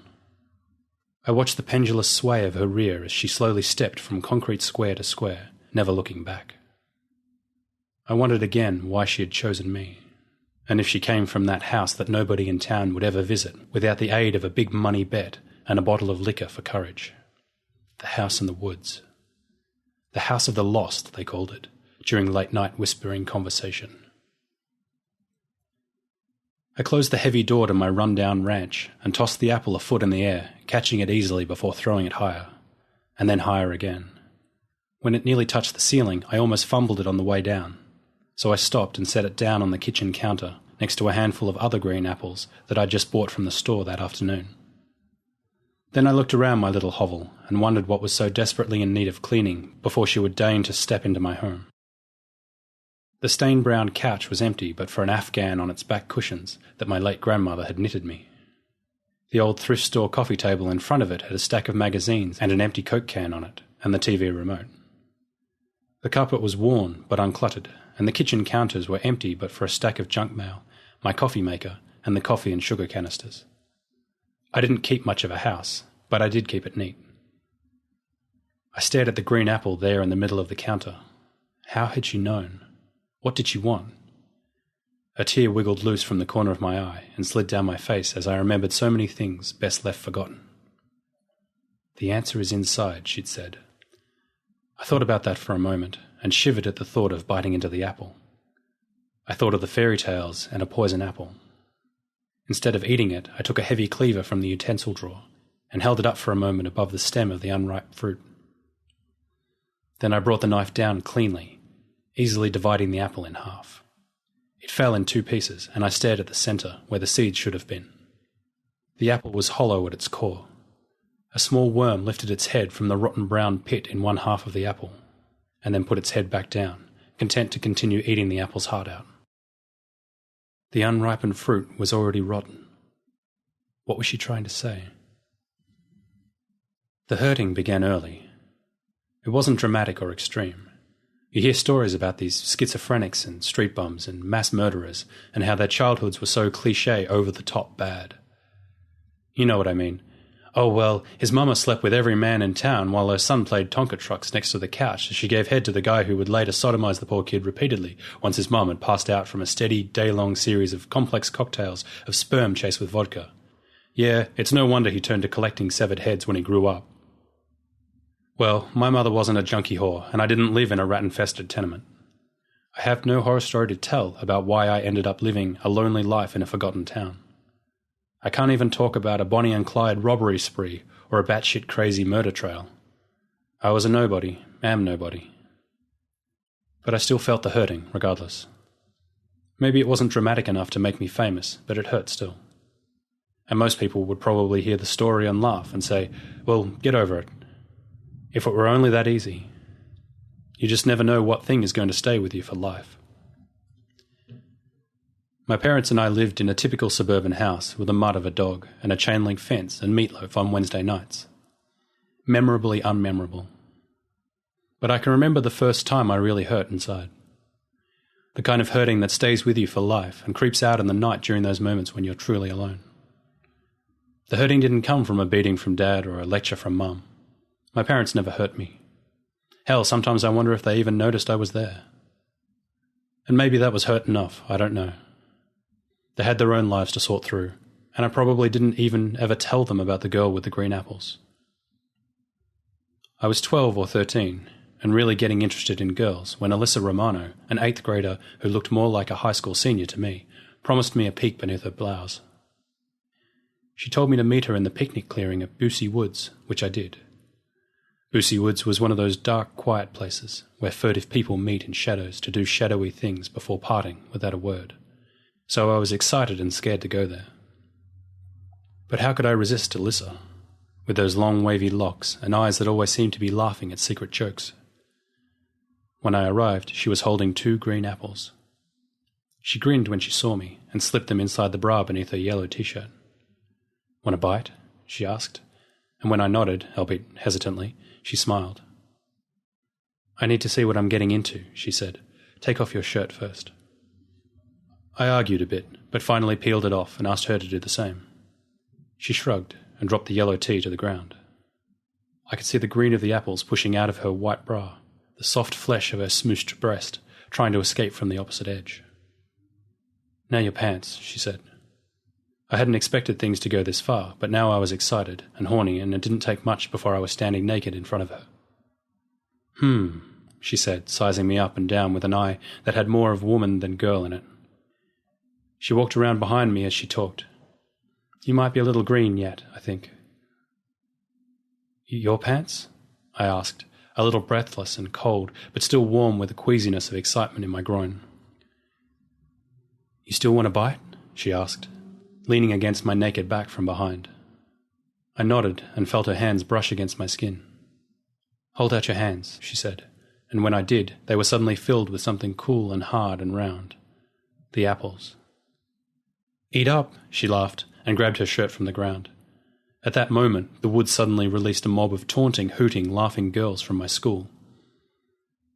I watched the pendulous sway of her rear as she slowly stepped from concrete square to square, never looking back. I wondered again why she had chosen me, and if she came from that house that nobody in town would ever visit without the aid of a big money bet and a bottle of liquor for courage. The house in the woods. The house of the lost, they called it, during late-night whispering conversation. I closed the heavy door to my run-down ranch and tossed the apple a foot in the air, catching it easily before throwing it higher, and then higher again. When it nearly touched the ceiling, I almost fumbled it on the way down, so I stopped and set it down on the kitchen counter next to a handful of other green apples that I'd just bought from the store that afternoon. Then I looked around my little hovel and wondered what was so desperately in need of cleaning before she would deign to step into my home. The stained-brown couch was empty but for an Afghan on its back cushions that my late grandmother had knitted me. The old thrift store coffee table in front of it had a stack of magazines and an empty Coke can on it, and the TV remote. The carpet was worn but uncluttered, and the kitchen counters were empty but for a stack of junk mail, my coffee maker, and the coffee and sugar canisters. I didn't keep much of a house, but I did keep it neat. I stared at the green apple there in the middle of the counter. How had she known? What did she want? A tear wiggled loose from the corner of my eye and slid down my face as I remembered so many things best left forgotten. "The answer is inside," she'd said. I thought about that for a moment and shivered at the thought of biting into the apple. I thought of the fairy tales and a poison apple. Instead of eating it, I took a heavy cleaver from the utensil drawer and held it up for a moment above the stem of the unripe fruit. Then I brought the knife down cleanly, easily dividing the apple in half. It fell in 2 pieces, and I stared at the centre, where the seeds should have been. The apple was hollow at its core. A small worm lifted its head from the rotten brown pit in one half of the apple, and then put its head back down, content to continue eating the apple's heart out. The unripened fruit was already rotten. What was she trying to say? The hurting began early. It wasn't dramatic or extreme. You hear stories about these schizophrenics and street bums and mass murderers and how their childhoods were so cliché over-the-top bad. You know what I mean. Oh, well, his mama slept with every man in town while her son played Tonka trucks next to the couch as she gave head to the guy who would later sodomize the poor kid repeatedly once his mum had passed out from a steady, day-long series of complex cocktails of sperm chased with vodka. Yeah, it's no wonder he turned to collecting severed heads when he grew up. Well, my mother wasn't a junkie whore, and I didn't live in a rat-infested tenement. I have no horror story to tell about why I ended up living a lonely life in a forgotten town. I can't even talk about a Bonnie and Clyde robbery spree or a batshit crazy murder trail. I was a nobody, am nobody. But I still felt the hurting, regardless. Maybe it wasn't dramatic enough to make me famous, but it hurt still. And most people would probably hear the story and laugh and say, well, get over it. If it were only that easy. You just never know what thing is going to stay with you for life. My parents and I lived in a typical suburban house with a mutt of a dog and a chain-link fence and meatloaf on Wednesday nights. Memorably unmemorable. But I can remember the first time I really hurt inside. The kind of hurting that stays with you for life and creeps out in the night during those moments when you're truly alone. The hurting didn't come from a beating from Dad or a lecture from Mum. My parents never hurt me. Hell, sometimes I wonder if they even noticed I was there. And maybe that was hurt enough, I don't know. They had their own lives to sort through, and I probably didn't even ever tell them about the girl with the green apples. I was 12 or 13, and really getting interested in girls when Alyssa Romano, an 8th grader who looked more like a high school senior to me, promised me a peek beneath her blouse. She told me to meet her in the picnic clearing at Boosie Woods, which I did. Boosie Woods was one of those dark, quiet places where furtive people meet in shadows to do shadowy things before parting without a word. So I was excited and scared to go there. But how could I resist Alyssa, with those long wavy locks and eyes that always seemed to be laughing at secret jokes? When I arrived, she was holding 2 green apples. She grinned when she saw me and slipped them inside the bra beneath her yellow t-shirt. "Want a bite?" she asked, and when I nodded, albeit hesitantly, she smiled. "I need to see what I'm getting into," she said. "Take off your shirt first." I argued a bit, but finally peeled it off and asked her to do the same. She shrugged and dropped the yellow tea to the ground. I could see the green of the apples pushing out of her white bra, the soft flesh of her smooshed breast, trying to escape from the opposite edge. "Now your pants," she said. I hadn't expected things to go this far, but now I was excited and horny, and it didn't take much before I was standing naked in front of her. She said, sizing me up and down with an eye that had more of woman than girl in it. She walked around behind me as she talked. "You might be a little green yet, I think." "Your pants?" I asked, a little breathless and cold, but still warm with the queasiness of excitement in my groin. "You still want a bite?" she asked, leaning against my naked back from behind. I nodded and felt her hands brush against my skin. "Hold out your hands," she said, and when I did, they were suddenly filled with something cool and hard and round. The apples. "Eat up," she laughed, and grabbed her shirt from the ground. At that moment, the woods suddenly released a mob of taunting, hooting, laughing girls from my school.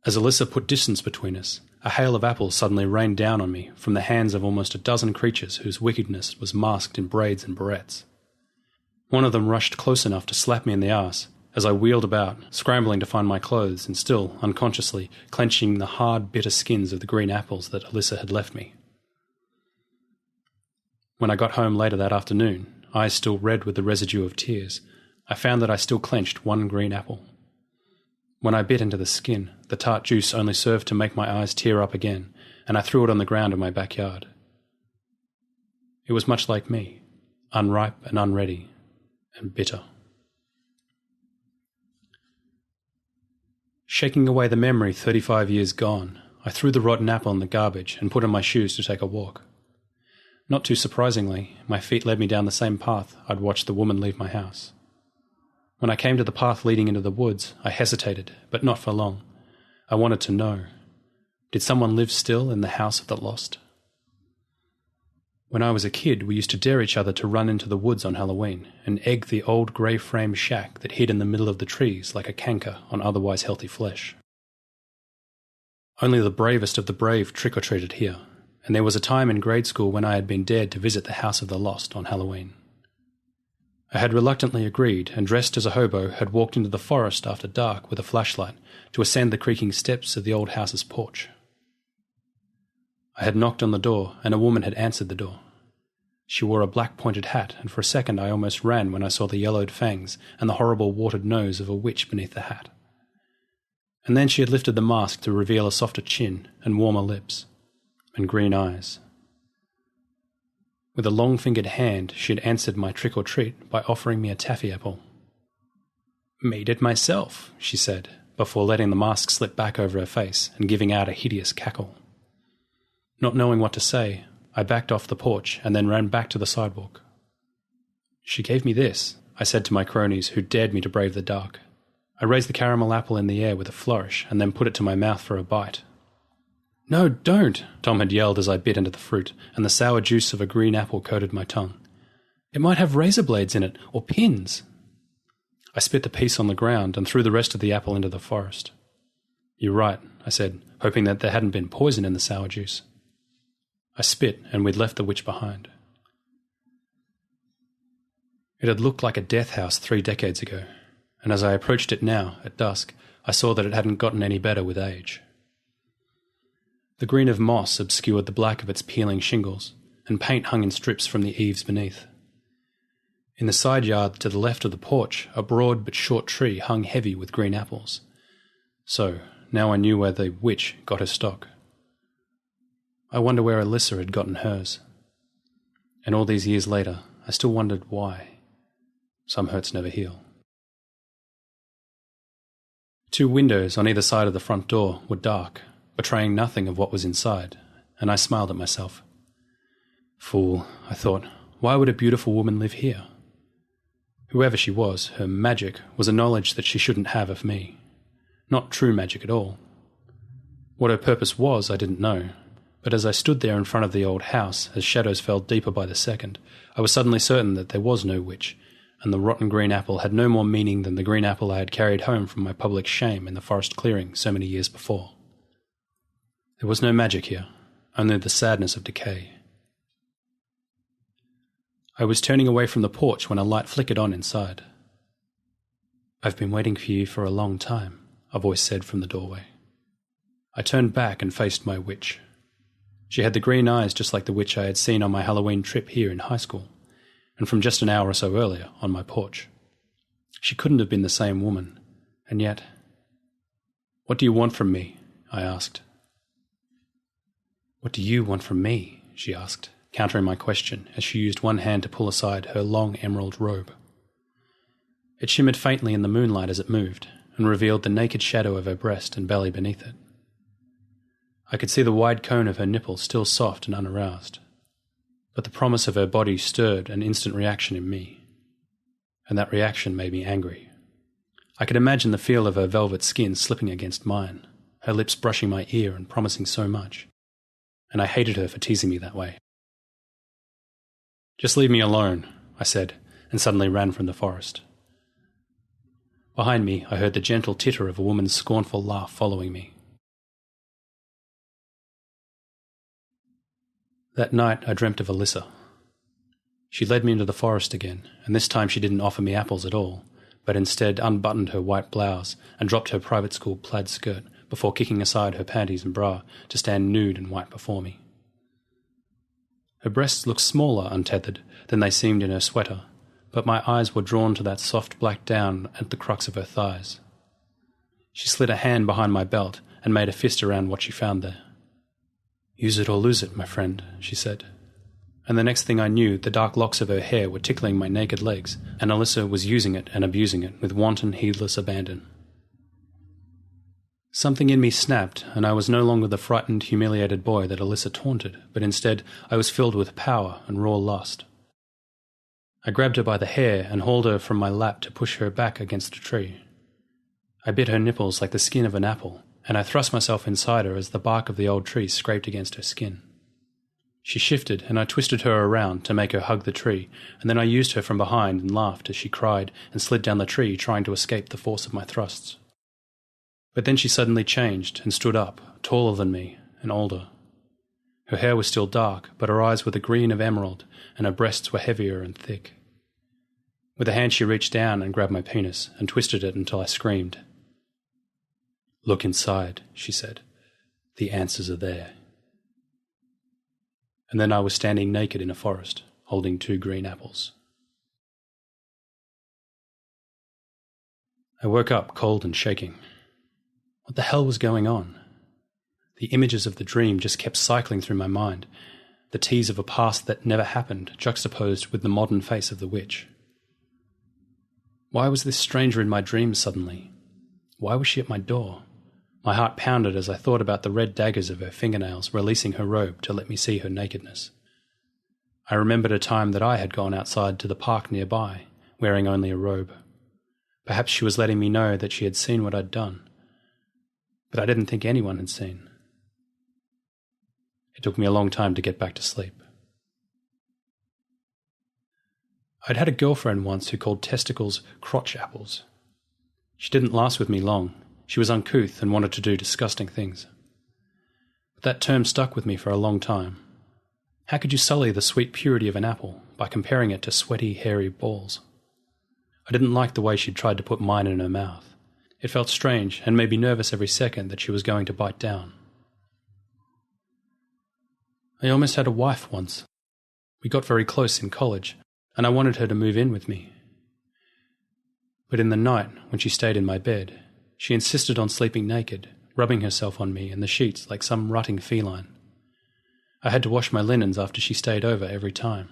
As Alyssa put distance between us, a hail of apples suddenly rained down on me from the hands of almost a dozen creatures whose wickedness was masked in braids and barrettes. One of them rushed close enough to slap me in the arse as I wheeled about, scrambling to find my clothes and still, unconsciously, clenching the hard, bitter skins of the green apples that Alyssa had left me. When I got home later that afternoon, eyes still red with the residue of tears, I found that I still clenched 1 green apple. When I bit into the skin, the tart juice only served to make my eyes tear up again, and I threw it on the ground in my backyard. It was much like me, unripe and unready, and bitter. Shaking away the memory 35 years gone, I threw the rotten apple in the garbage and put on my shoes to take a walk. Not too surprisingly, my feet led me down the same path I'd watched the woman leave my house. When I came to the path leading into the woods, I hesitated, but not for long. I wanted to know. Did someone live still in the house of the lost? When I was a kid, we used to dare each other to run into the woods on Halloween and egg the old grey-framed shack that hid in the middle of the trees like a canker on otherwise healthy flesh. Only the bravest of the brave trick-or-treated here, and there was a time in grade school when I had been dared to visit the house of the lost on Halloween. I had reluctantly agreed, and dressed as a hobo had walked into the forest after dark with a flashlight to ascend the creaking steps of the old house's porch. I had knocked on the door, and a woman had answered the door. She wore a black pointed hat, and for a second I almost ran when I saw the yellowed fangs and the horrible watered nose of a witch beneath the hat. And then she had lifted the mask to reveal a softer chin and warmer lips, and green eyes. With a long-fingered hand, she had answered my trick-or-treat by offering me a taffy apple. "Made it myself," she said, before letting the mask slip back over her face and giving out a hideous cackle. Not knowing what to say, I backed off the porch and then ran back to the sidewalk. "She gave me this," I said to my cronies who dared me to brave the dark. I raised the caramel apple in the air with a flourish and then put it to my mouth for a bite. "No, don't!" Tom had yelled as I bit into the fruit, and the sour juice of a green apple coated my tongue. "It might have razor blades in it, or pins." I spit the piece on the ground and threw the rest of the apple into the forest. "You're right," I said, hoping that there hadn't been poison in the sour juice. I spit, and we'd left the witch behind. It had looked like a death house 3 decades ago, and as I approached it now, at dusk, I saw that it hadn't gotten any better with age. The green of moss obscured the black of its peeling shingles, and paint hung in strips from the eaves beneath. In the side yard to the left of the porch, a broad but short tree hung heavy with green apples. So, now I knew where the witch got her stock. I wonder where Alyssa had gotten hers. And all these years later, I still wondered why. Some hurts never heal. 2 windows on either side of the front door were dark, betraying nothing of what was inside, and I smiled at myself. Fool, I thought, why would a beautiful woman live here? Whoever she was, her magic was a knowledge that she shouldn't have of me. Not true magic at all. What her purpose was, I didn't know, but as I stood there in front of the old house, as shadows fell deeper by the second, I was suddenly certain that there was no witch, and the rotten green apple had no more meaning than the green apple I had carried home from my public shame in the forest clearing so many years before. There was no magic here, only the sadness of decay. I was turning away from the porch when a light flickered on inside. "I've been waiting for you for a long time," a voice said from the doorway. I turned back and faced my witch. She had the green eyes just like the witch I had seen on my Halloween trip here in high school, and from just an hour or so earlier on my porch. She couldn't have been the same woman, and yet... "What do you want from me?" I asked. "What do you want from me?" she asked, countering my question as she used one hand to pull aside her long emerald robe. It shimmered faintly in the moonlight as it moved, and revealed the naked shadow of her breast and belly beneath it. I could see the wide cone of her nipple still soft and unaroused, but the promise of her body stirred an instant reaction in me, and that reaction made me angry. I could imagine the feel of her velvet skin slipping against mine, her lips brushing my ear and promising so much, and I hated her for teasing me that way. "Just leave me alone," I said, and suddenly ran from the forest. Behind me, I heard the gentle titter of a woman's scornful laugh following me. That night I dreamt of Alyssa. She led me into the forest again, and this time she didn't offer me apples at all, but instead unbuttoned her white blouse and dropped her private school plaid skirt before kicking aside her panties and bra to stand nude and white before me. Her breasts looked smaller untethered than they seemed in her sweater, but my eyes were drawn to that soft black down at the crux of her thighs. She slid a hand behind my belt and made a fist around what she found there. "Use it or lose it, my friend," she said. And the next thing I knew, the dark locks of her hair were tickling my naked legs, and Alyssa was using it and abusing it with wanton, heedless abandon. Something in me snapped, and I was no longer the frightened, humiliated boy that Alyssa taunted, but instead I was filled with power and raw lust. I grabbed her by the hair and hauled her from my lap to push her back against a tree. I bit her nipples like the skin of an apple, and I thrust myself inside her as the bark of the old tree scraped against her skin. She shifted, and I twisted her around to make her hug the tree, and then I used her from behind and laughed as she cried and slid down the tree trying to escape the force of my thrusts. But then she suddenly changed and stood up, taller than me and older. Her hair was still dark, but her eyes were the green of emerald, and her breasts were heavier and thick. With a hand she reached down and grabbed my penis and twisted it until I screamed. "Look inside," she said. "The answers are there." And then I was standing naked in a forest, holding 2 green apples. I woke up cold and shaking. What the hell was going on? The images of the dream just kept cycling through my mind, the tease of a past that never happened juxtaposed with the modern face of the witch. Why was this stranger in my dreams suddenly? Why was she at my door? My heart pounded as I thought about the red daggers of her fingernails releasing her robe to let me see her nakedness. I remembered a time that I had gone outside to the park nearby, wearing only a robe. Perhaps she was letting me know that she had seen what I'd done. But I didn't think anyone had seen. It took me a long time to get back to sleep. I'd had a girlfriend once who called testicles crotch apples. She didn't last with me long. She was uncouth and wanted to do disgusting things. But that term stuck with me for a long time. How could you sully the sweet purity of an apple by comparing it to sweaty, hairy balls? I didn't like the way she'd tried to put mine in her mouth. It felt strange and made me nervous every second that she was going to bite down. I almost had a wife once. We got very close in college, and I wanted her to move in with me. But in the night, when she stayed in my bed, she insisted on sleeping naked, rubbing herself on me and the sheets like some rutting feline. I had to wash my linens after she stayed over every time.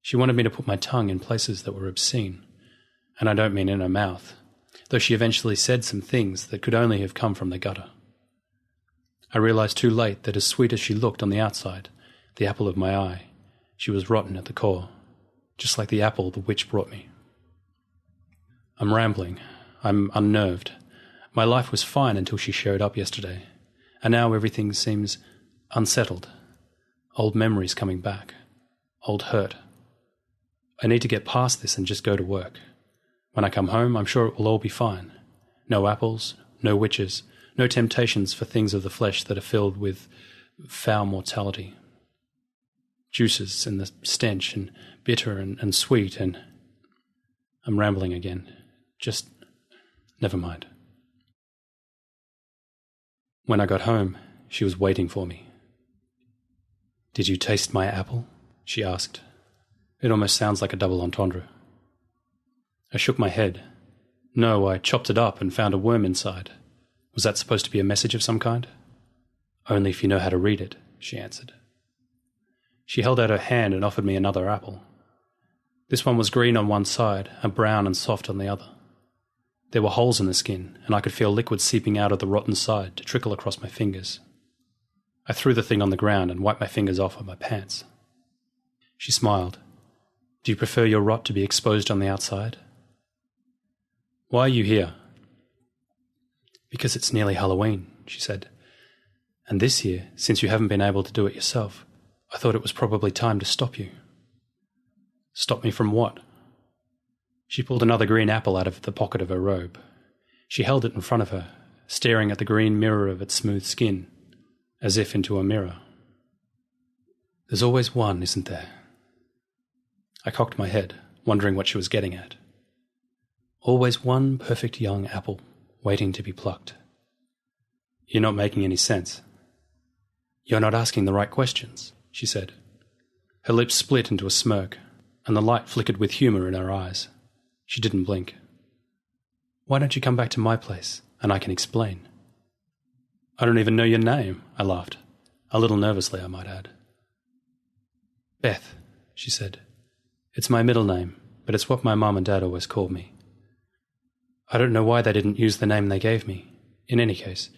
She wanted me to put my tongue in places that were obscene, and I don't mean in her mouth. though she eventually said some things that could only have come from the gutter. I realised too late that as sweet as she looked on the outside, the apple of my eye, she was rotten at the core, just like the apple the witch brought me. I'm rambling. I'm unnerved. My life was fine until she showed up yesterday, and now everything seems unsettled. Old memories coming back. Old hurt. I need to get past this and just go to work. When I come home, I'm sure it will all be fine. No apples, no witches, no temptations for things of the flesh that are filled with foul mortality. Juices and the stench and bitter and sweet and... I'm rambling again. Just never mind. When I got home, she was waiting for me. "Did you taste my apple?" she asked. It almost sounds like a double entendre. I shook my head. No, I chopped it up and found a worm inside. Was that supposed to be a message of some kind? "Only if you know how to read it," she answered. She held out her hand and offered me another apple. This one was green on one side and brown and soft on the other. There were holes in the skin, and I could feel liquid seeping out of the rotten side to trickle across my fingers. I threw the thing on the ground and wiped my fingers off with my pants. She smiled. "Do you prefer your rot to be exposed on the outside?" "Why are you here?" "Because it's nearly Halloween," she said. "And this year, since you haven't been able to do it yourself, I thought it was probably time to stop you." "Stop me from what?" She pulled another green apple out of the pocket of her robe. She held it in front of her, staring at the green mirror of its smooth skin, as if into a mirror. "There's always one, isn't there?" I cocked my head, wondering what she was getting at. Always one perfect young apple, waiting to be plucked. "You're not making any sense." "You're not asking the right questions," she said. Her lips split into a smirk, and the light flickered with humour in her eyes. She didn't blink. "Why don't you come back to my place, and I can explain?" "I don't even know your name," I laughed, a little nervously, I might add. "Beth," she said. "It's my middle name, but it's what my mum and dad always called me. I don't know why they didn't use the name they gave me. In any case,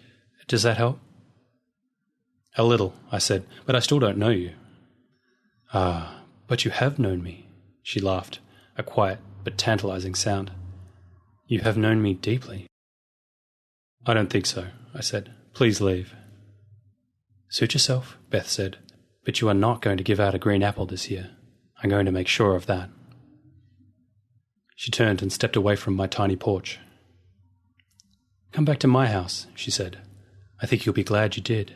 does that help?" "A little," I said, "but I still don't know you." "Ah, but you have known me," she laughed, a quiet but tantalizing sound. "You have known me deeply." "I don't think so," I said. "Please leave." "Suit yourself," Beth said, "but you are not going to give out a green apple this year. I'm going to make sure of that." She turned and stepped away from my tiny porch. "Come back to my house," she said. "I think you'll be glad you did."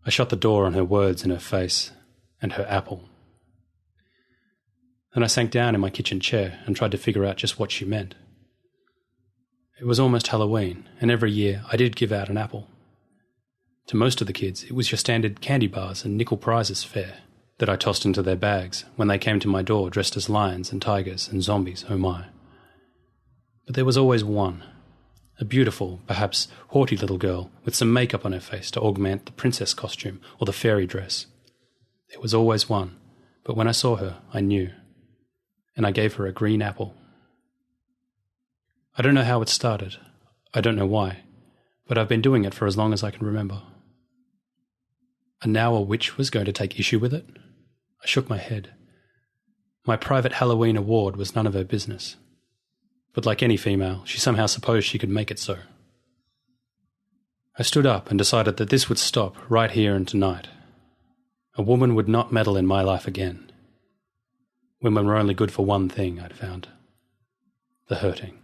I shut the door on her words and her face, and her apple. Then I sank down in my kitchen chair and tried to figure out just what she meant. It was almost Halloween, and every year I did give out an apple. To most of the kids, it was your standard candy bars and nickel prizes fare that I tossed into their bags when they came to my door dressed as lions and tigers and zombies, oh my. But there was always one, a beautiful, perhaps haughty little girl with some makeup on her face to augment the princess costume or the fairy dress. There was always one, but when I saw her, I knew. And I gave her a green apple. I don't know how it started. I don't know why, but I've been doing it for as long as I can remember. And now a witch was going to take issue with it? I shook my head. My private Halloween award was none of her business. But like any female, she somehow supposed she could make it so. I stood up and decided that this would stop right here and tonight. A woman would not meddle in my life again. Women were only good for one thing, I'd found. The hurting.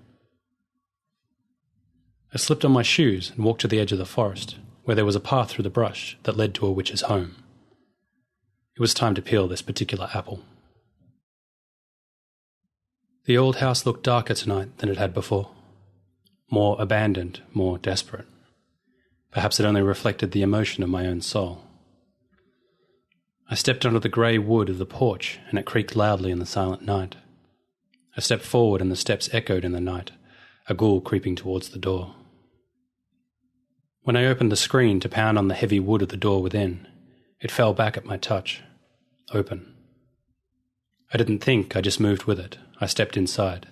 I slipped on my shoes and walked to the edge of the forest, where there was a path through the brush that led to a witch's home. It was time to peel this particular apple. The old house looked darker tonight than it had before. More abandoned, more desperate. Perhaps it only reflected the emotion of my own soul. I stepped onto the grey wood of the porch, and it creaked loudly in the silent night. I stepped forward, and the steps echoed in the night, a ghoul creeping towards the door. When I opened the screen to pound on the heavy wood of the door within, it fell back at my touch, open. I didn't think, I just moved with it. I stepped inside.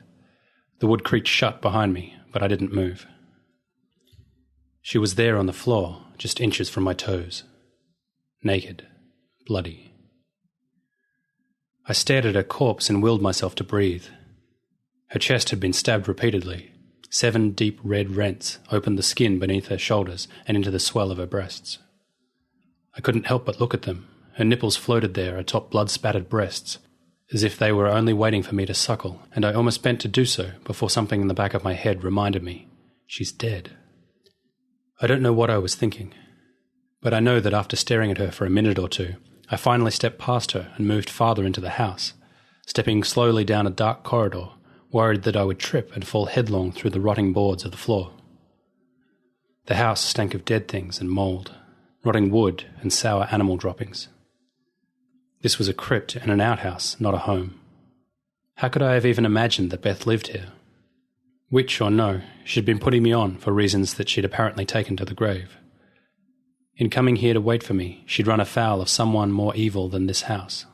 The wood creaked shut behind me, but I didn't move. She was there on the floor, just inches from my toes. Naked. Bloody. I stared at her corpse and willed myself to breathe. Her chest had been stabbed repeatedly. 7 deep red rents opened the skin beneath her shoulders and into the swell of her breasts. I couldn't help but look at them. Her nipples floated there atop blood-spattered breasts, as if they were only waiting for me to suckle, and I almost bent to do so before something in the back of my head reminded me, she's dead. I don't know what I was thinking, but I know that after staring at her for a minute or two, I finally stepped past her and moved farther into the house, stepping slowly down a dark corridor, worried that I would trip and fall headlong through the rotting boards of the floor. The house stank of dead things and mould, rotting wood and sour animal droppings. This was a crypt and an outhouse, not a home. How could I have even imagined that Beth lived here? Witch or no, she'd been putting me on for reasons that she'd apparently taken to the grave. In coming here to wait for me, she'd run afoul of someone more evil than this house.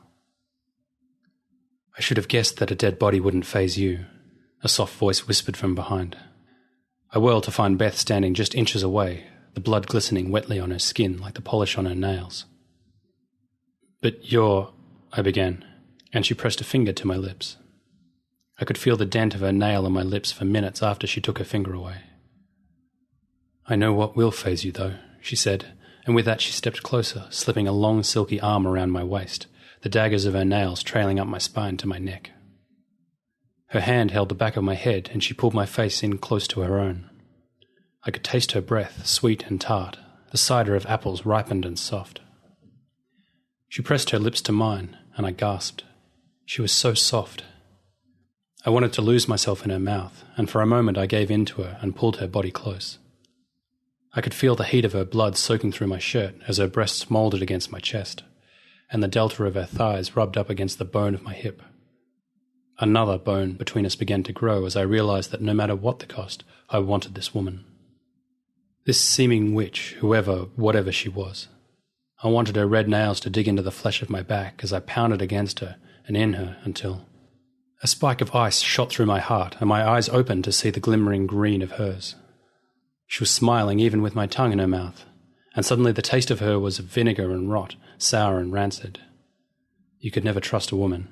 I should have guessed that a dead body wouldn't faze you, a soft voice whispered from behind. I whirled to find Beth standing just inches away, the blood glistening wetly on her skin like the polish on her nails. "But you're—" I began, and she pressed a finger to my lips. I could feel the dent of her nail on my lips for minutes after she took her finger away. "I know what will faze you, though," she said, and with that she stepped closer, slipping a long silky arm around my waist, the daggers of her nails trailing up my spine to my neck. Her hand held the back of my head, and she pulled my face in close to her own. I could taste her breath, sweet and tart, the cider of apples ripened and soft. She pressed her lips to mine, and I gasped. She was so soft. I wanted to lose myself in her mouth, and for a moment I gave in to her and pulled her body close. I could feel the heat of her blood soaking through my shirt as her breasts moulded against my chest, and the delta of her thighs rubbed up against the bone of my hip. Another bone between us began to grow as I realized that no matter what the cost, I wanted this woman. This seeming witch, whatever she was. I wanted her red nails to dig into the flesh of my back as I pounded against her and in her until a spike of ice shot through my heart and my eyes opened to see the glimmering green of hers. She was smiling even with my tongue in her mouth, and suddenly the taste of her was of vinegar and rot, sour and rancid. You could never trust a woman.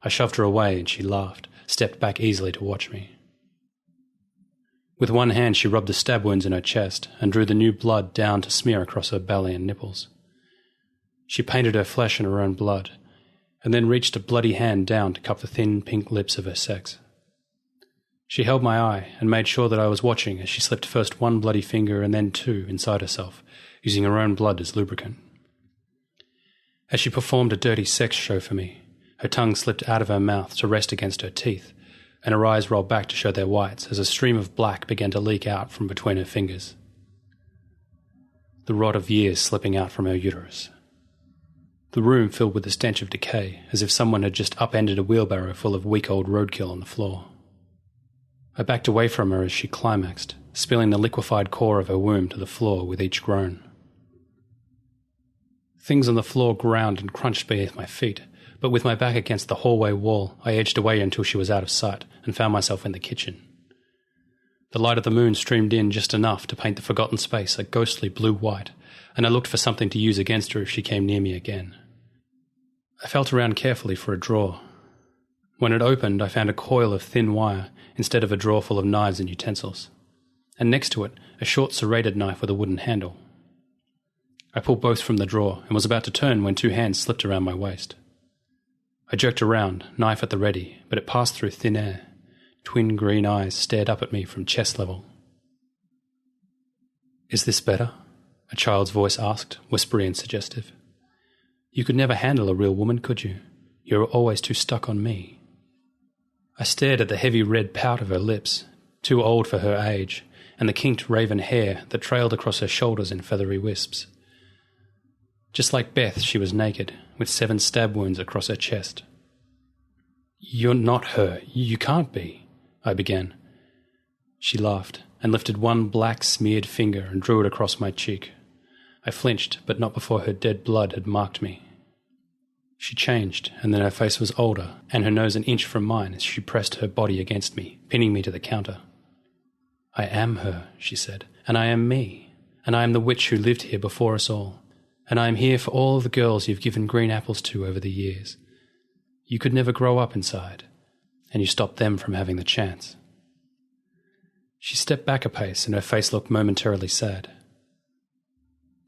I shoved her away and she laughed, stepped back easily to watch me. With one hand she rubbed the stab wounds in her chest and drew the new blood down to smear across her belly and nipples. She painted her flesh in her own blood, and then reached a bloody hand down to cup the thin pink lips of her sex. She held my eye and made sure that I was watching as she slipped first one bloody finger and then 2 inside herself, using her own blood as lubricant. As she performed a dirty sex show for me, her tongue slipped out of her mouth to rest against her teeth, and her eyes rolled back to show their whites as a stream of black began to leak out from between her fingers. The rot of years slipping out from her uterus. The room filled with the stench of decay, as if someone had just upended a wheelbarrow full of week-old roadkill on the floor. I backed away from her as she climaxed, spilling the liquefied core of her womb to the floor with each groan. Things on the floor ground and crunched beneath my feet, but with my back against the hallway wall, I edged away until she was out of sight and found myself in the kitchen. The light of the moon streamed in just enough to paint the forgotten space a ghostly blue-white, and I looked for something to use against her if she came near me again. I felt around carefully for a drawer. When it opened, I found a coil of thin wire instead of a drawer full of knives and utensils, and next to it, a short serrated knife with a wooden handle. I pulled both from the drawer and was about to turn when 2 hands slipped around my waist. I jerked around, knife at the ready, but it passed through thin air. Twin green eyes stared up at me from chest level. "Is this better?" a child's voice asked, whispery and suggestive. "You could never handle a real woman, could you? You're always too stuck on me." I stared at the heavy red pout of her lips, too old for her age, and the kinked raven hair that trailed across her shoulders in feathery wisps. Just like Beth, she was naked, with 7 stab wounds across her chest. "You're not her. You can't be," I began. She laughed and lifted one black smeared finger and drew it across my cheek. I flinched, but not before her dead blood had marked me. She changed, and then her face was older, and her nose an inch from mine as she pressed her body against me, pinning me to the counter. "I am her," she said, "and I am me, and I am the witch who lived here before us all, and I am here for all of the girls you've given green apples to over the years. You could never grow up inside, and you stopped them from having the chance." She stepped back a pace, and her face looked momentarily sad.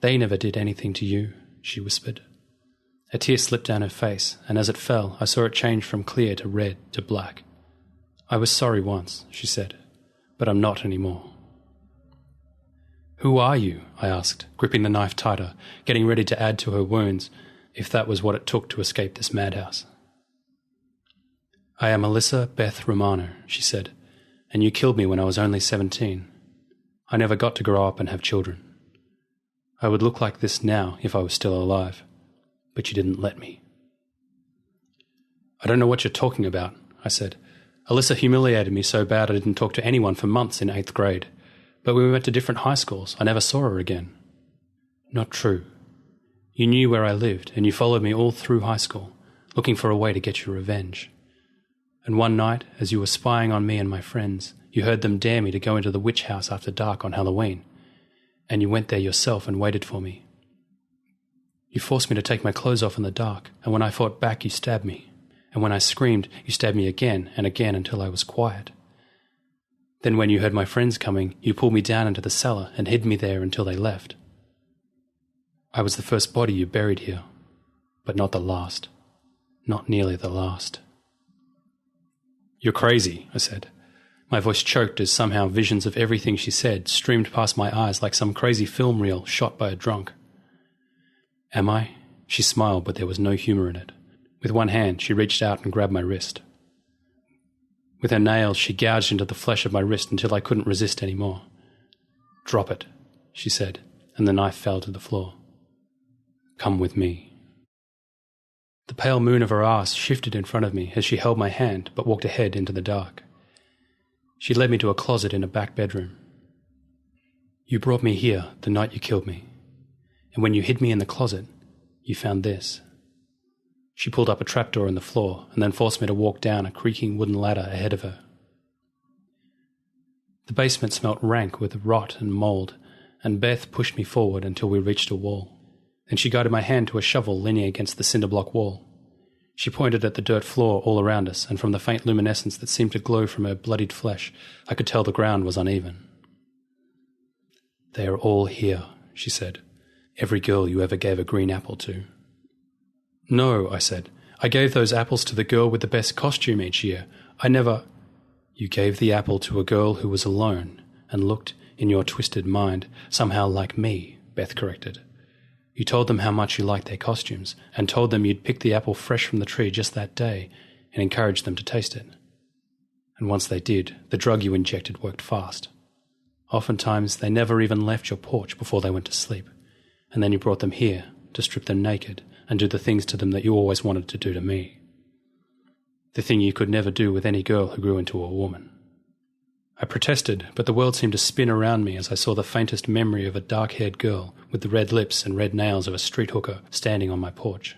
"They never did anything to you," she whispered. A tear slipped down her face, and as it fell, I saw it change from clear to red to black. "I was sorry once," she said, "but I'm not anymore." "Who are you?" I asked, gripping the knife tighter, getting ready to add to her wounds, if that was what it took to escape this madhouse. "I am Alyssa Beth Romano," she said, "and you killed me when I was only 17. I never got to grow up and have children. I would look like this now if I was still alive, but you didn't let me." "I don't know what you're talking about," I said. "Alyssa humiliated me so bad I didn't talk to anyone for months in 8th grade. But when we went to different high schools, I never saw her again." "Not true. You knew where I lived, and you followed me all through high school, looking for a way to get your revenge. And one night, as you were spying on me and my friends, you heard them dare me to go into the witch house after dark on Halloween, and you went there yourself and waited for me. You forced me to take my clothes off in the dark, and when I fought back, you stabbed me. And when I screamed, you stabbed me again and again until I was quiet. Then when you heard my friends coming, you pulled me down into the cellar and hid me there until they left. I was the first body you buried here, but not the last. Not nearly the last." "You're crazy," I said. My voice choked as somehow visions of everything she said streamed past my eyes like some crazy film reel shot by a drunk. "Am I?" She smiled, but there was no humour in it. With one hand, she reached out and grabbed my wrist. With her nails, she gouged into the flesh of my wrist until I couldn't resist any more. "Drop it," she said, and the knife fell to the floor. "Come with me." The pale moon of her ass shifted in front of me as she held my hand but walked ahead into the dark. She led me to a closet in a back bedroom. "You brought me here the night you killed me, and when you hid me in the closet, you found this." She pulled up a trapdoor in the floor and then forced me to walk down a creaking wooden ladder ahead of her. The basement smelt rank with rot and mould, and Beth pushed me forward until we reached a wall. Then she guided my hand to a shovel leaning against the cinder block wall. She pointed at the dirt floor all around us, and from the faint luminescence that seemed to glow from her bloodied flesh, I could tell the ground was uneven. "They are all here," she said. "Every girl you ever gave a green apple to." "No," I said. "I gave those apples to the girl with the best costume each year. I never—" "You gave the apple to a girl who was alone and looked, in your twisted mind, somehow like me," Beth corrected. "You told them how much you liked their costumes, and told them you'd picked the apple fresh from the tree just that day and encouraged them to taste it. And once they did, the drug you injected worked fast. Oftentimes they never even left your porch before they went to sleep, and then you brought them here to strip them naked and do the things to them that you always wanted to do to me. The thing you could never do with any girl who grew into a woman." I protested, but the world seemed to spin around me as I saw the faintest memory of a dark-haired girl with the red lips and red nails of a street hooker standing on my porch.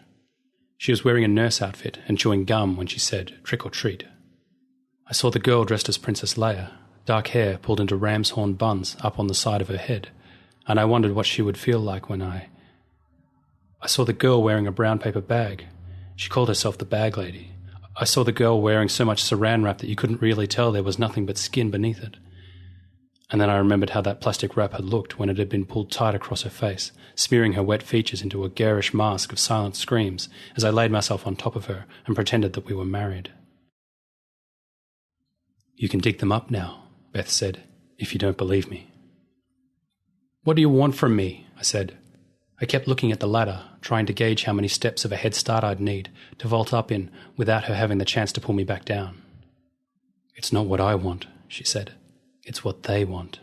She was wearing a nurse outfit and chewing gum when she said, "Trick or treat." I saw the girl dressed as Princess Leia, dark hair pulled into ram's horn buns up on the side of her head, and I wondered what she would feel like when I saw the girl wearing a brown paper bag. She called herself the Bag Lady. I saw the girl wearing so much saran wrap that you couldn't really tell there was nothing but skin beneath it. And then I remembered how that plastic wrap had looked when it had been pulled tight across her face, smearing her wet features into a garish mask of silent screams as I laid myself on top of her and pretended that we were married. "You can dig them up now," Beth said, "if you don't believe me." "What do you want from me?" I said. I kept looking at the ladder, trying to gauge how many steps of a head start I'd need to vault up in without her having the chance to pull me back down. "It's not what I want," she said. "It's what they want."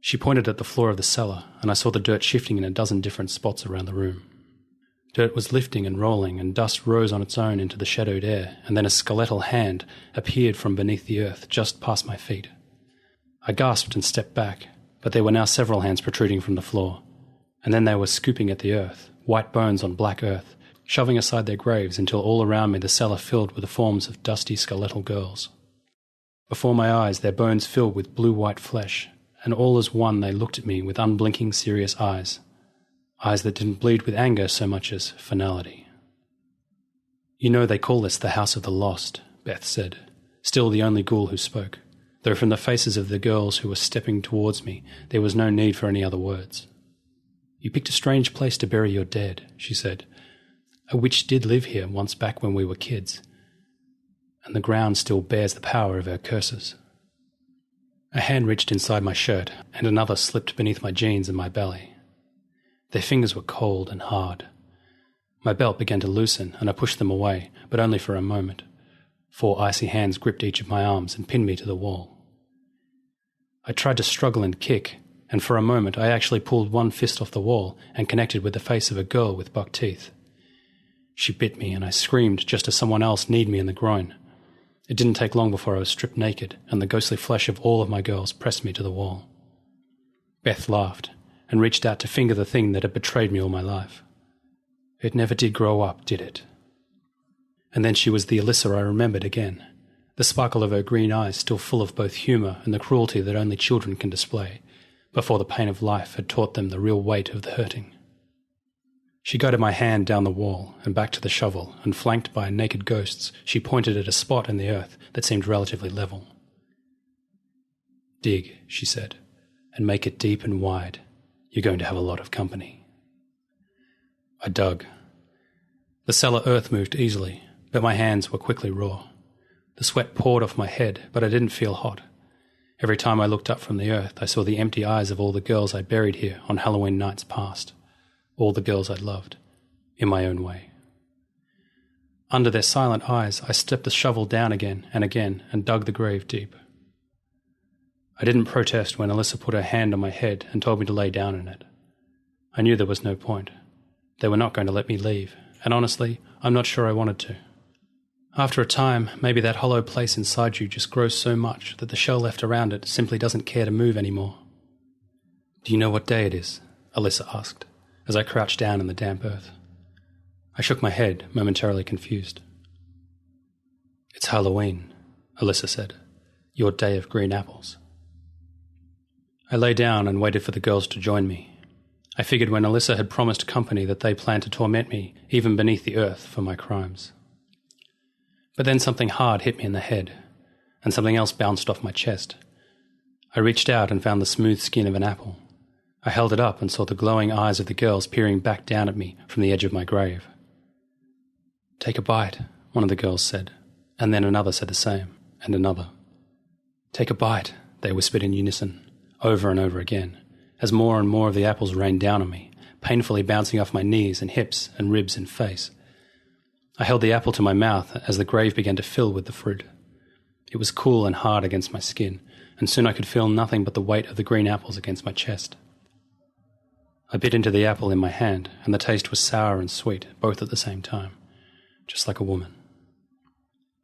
She pointed at the floor of the cellar, and I saw the dirt shifting in a dozen different spots around the room. Dirt was lifting and rolling, and dust rose on its own into the shadowed air, and then a skeletal hand appeared from beneath the earth just past my feet. I gasped and stepped back, but there were now several hands protruding from the floor. And then they were scooping at the earth, white bones on black earth, shoving aside their graves until all around me the cellar filled with the forms of dusty skeletal girls. Before my eyes their bones filled with blue-white flesh, and all as one they looked at me with unblinking serious eyes that didn't bleed with anger so much as finality. "You know they call this the House of the Lost," Beth said, still the only ghoul who spoke, though from the faces of the girls who were stepping towards me there was no need for any other words. "You picked a strange place to bury your dead," she said. "A witch did live here once back when we were kids, and the ground still bears the power of her curses." A hand reached inside my shirt, and another slipped beneath my jeans and my belly. Their fingers were cold and hard. My belt began to loosen, and I pushed them away, but only for a moment. 4 icy hands gripped each of my arms and pinned me to the wall. I tried to struggle and kick, and for a moment I actually pulled one fist off the wall and connected with the face of a girl with buck teeth. She bit me, and I screamed just as someone else kneed me in the groin. It didn't take long before I was stripped naked, and the ghostly flesh of all of my girls pressed me to the wall. Beth laughed, and reached out to finger the thing that had betrayed me all my life. It never did grow up, did it? And then she was the Alyssa I remembered again, the sparkle of her green eyes still full of both humour and the cruelty that only children can display, before the pain of life had taught them the real weight of the hurting. She guided my hand down the wall and back to the shovel, and flanked by naked ghosts, she pointed at a spot in the earth that seemed relatively level. "Dig," she said, "and make it deep and wide. You're going to have a lot of company." I dug. The cellar earth moved easily, but my hands were quickly raw. The sweat poured off my head, but I didn't feel hot. Every time I looked up from the earth, I saw the empty eyes of all the girls I'd buried here on Halloween nights past. All the girls I'd loved, in my own way. Under their silent eyes, I stepped the shovel down again and dug the grave deep. I didn't protest when Alyssa put her hand on my head and told me to lay down in it. I knew there was no point. They were not going to let me leave, and honestly, I'm not sure I wanted to. After a time, maybe that hollow place inside you just grows so much that the shell left around it simply doesn't care to move anymore. "Do you know what day it is?" Alyssa asked, as I crouched down in the damp earth. I shook my head, momentarily confused. "It's Halloween," Alyssa said. "Your day of green apples." I lay down and waited for the girls to join me. I figured when Alyssa had promised company that they planned to torment me, even beneath the earth, for my crimes. But then something hard hit me in the head, and something else bounced off my chest. I reached out and found the smooth skin of an apple. I held it up and saw the glowing eyes of the girls peering back down at me from the edge of my grave. "Take a bite," one of the girls said, and then another said the same, and another. "Take a bite," they whispered in unison, over and over again, as more and more of the apples rained down on me, painfully bouncing off my knees and hips and ribs and face. I held the apple to my mouth as the grave began to fill with the fruit. It was cool and hard against my skin, and soon I could feel nothing but the weight of the green apples against my chest. I bit into the apple in my hand, and the taste was sour and sweet, both at the same time, just like a woman.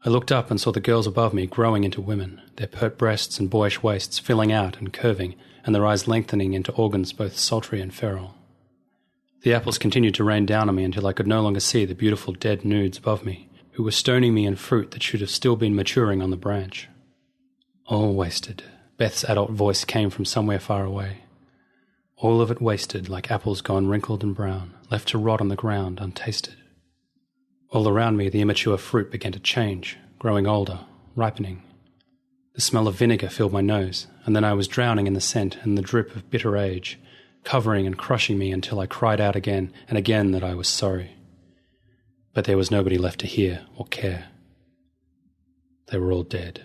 I looked up and saw the girls above me growing into women, their pert breasts and boyish waists filling out and curving, and their eyes lengthening into organs both sultry and feral. The apples continued to rain down on me until I could no longer see the beautiful dead nudes above me, who were stoning me in fruit that should have still been maturing on the branch. "All wasted," Beth's adult voice came from somewhere far away. "All of it wasted like apples gone wrinkled and brown, left to rot on the ground untasted." All around me the immature fruit began to change, growing older, ripening. The smell of vinegar filled my nose, and then I was drowning in the scent and the drip of bitter age, covering and crushing me until I cried out again and again that I was sorry. But there was nobody left to hear or care. They were all dead.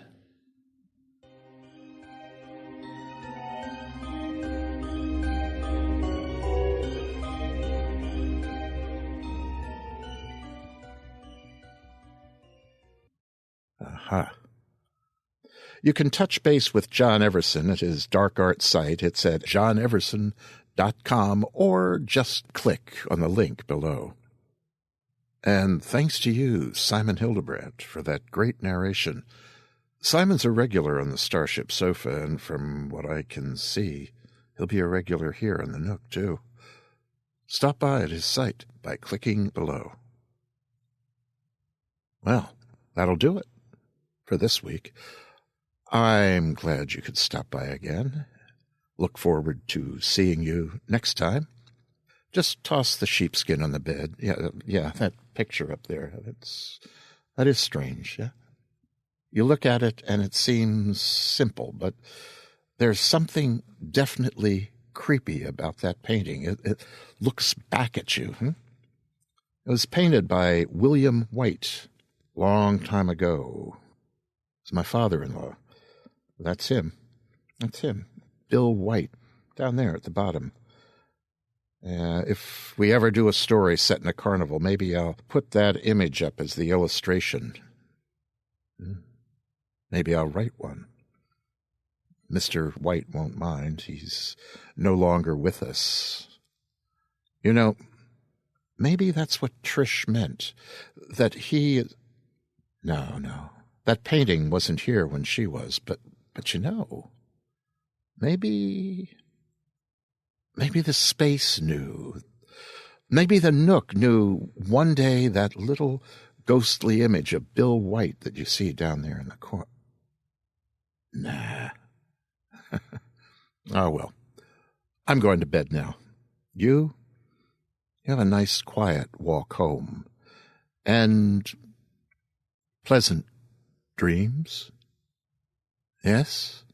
Aha. You can touch base with John Everson at his dark art site. It's at johneverson.com, or just click on the link below. And thanks to you, Simon Hildebrandt, for that great narration. Simon's a regular on the Starship Sofa, and from what I can see, he'll be a regular here on the Nook, too. Stop by at his site by clicking below. Well, that'll do it for this week. I'm glad you could stop by again. Look forward to seeing you next time. Just toss the sheepskin on the bed. Yeah, that picture up there. That is strange, yeah? You look at it and it seems simple, but there's something definitely creepy about that painting. It looks back at you. It was painted by William White long time ago. It's my father-in-law. That's him. Bill White, down there at the bottom. If we ever do a story set in a carnival, maybe I'll put that image up as the illustration. Maybe I'll write one. Mr. White won't mind. He's no longer with us. You know, maybe that's what Trish meant. That he... No. That painting wasn't here when she was, but you know, maybe the space knew. Maybe the Nook knew one day that little ghostly image of Bill White that you see down there in the corner. Nah. Oh, well. I'm going to bed now. You have a nice, quiet walk home. And pleasant dreams. Yes?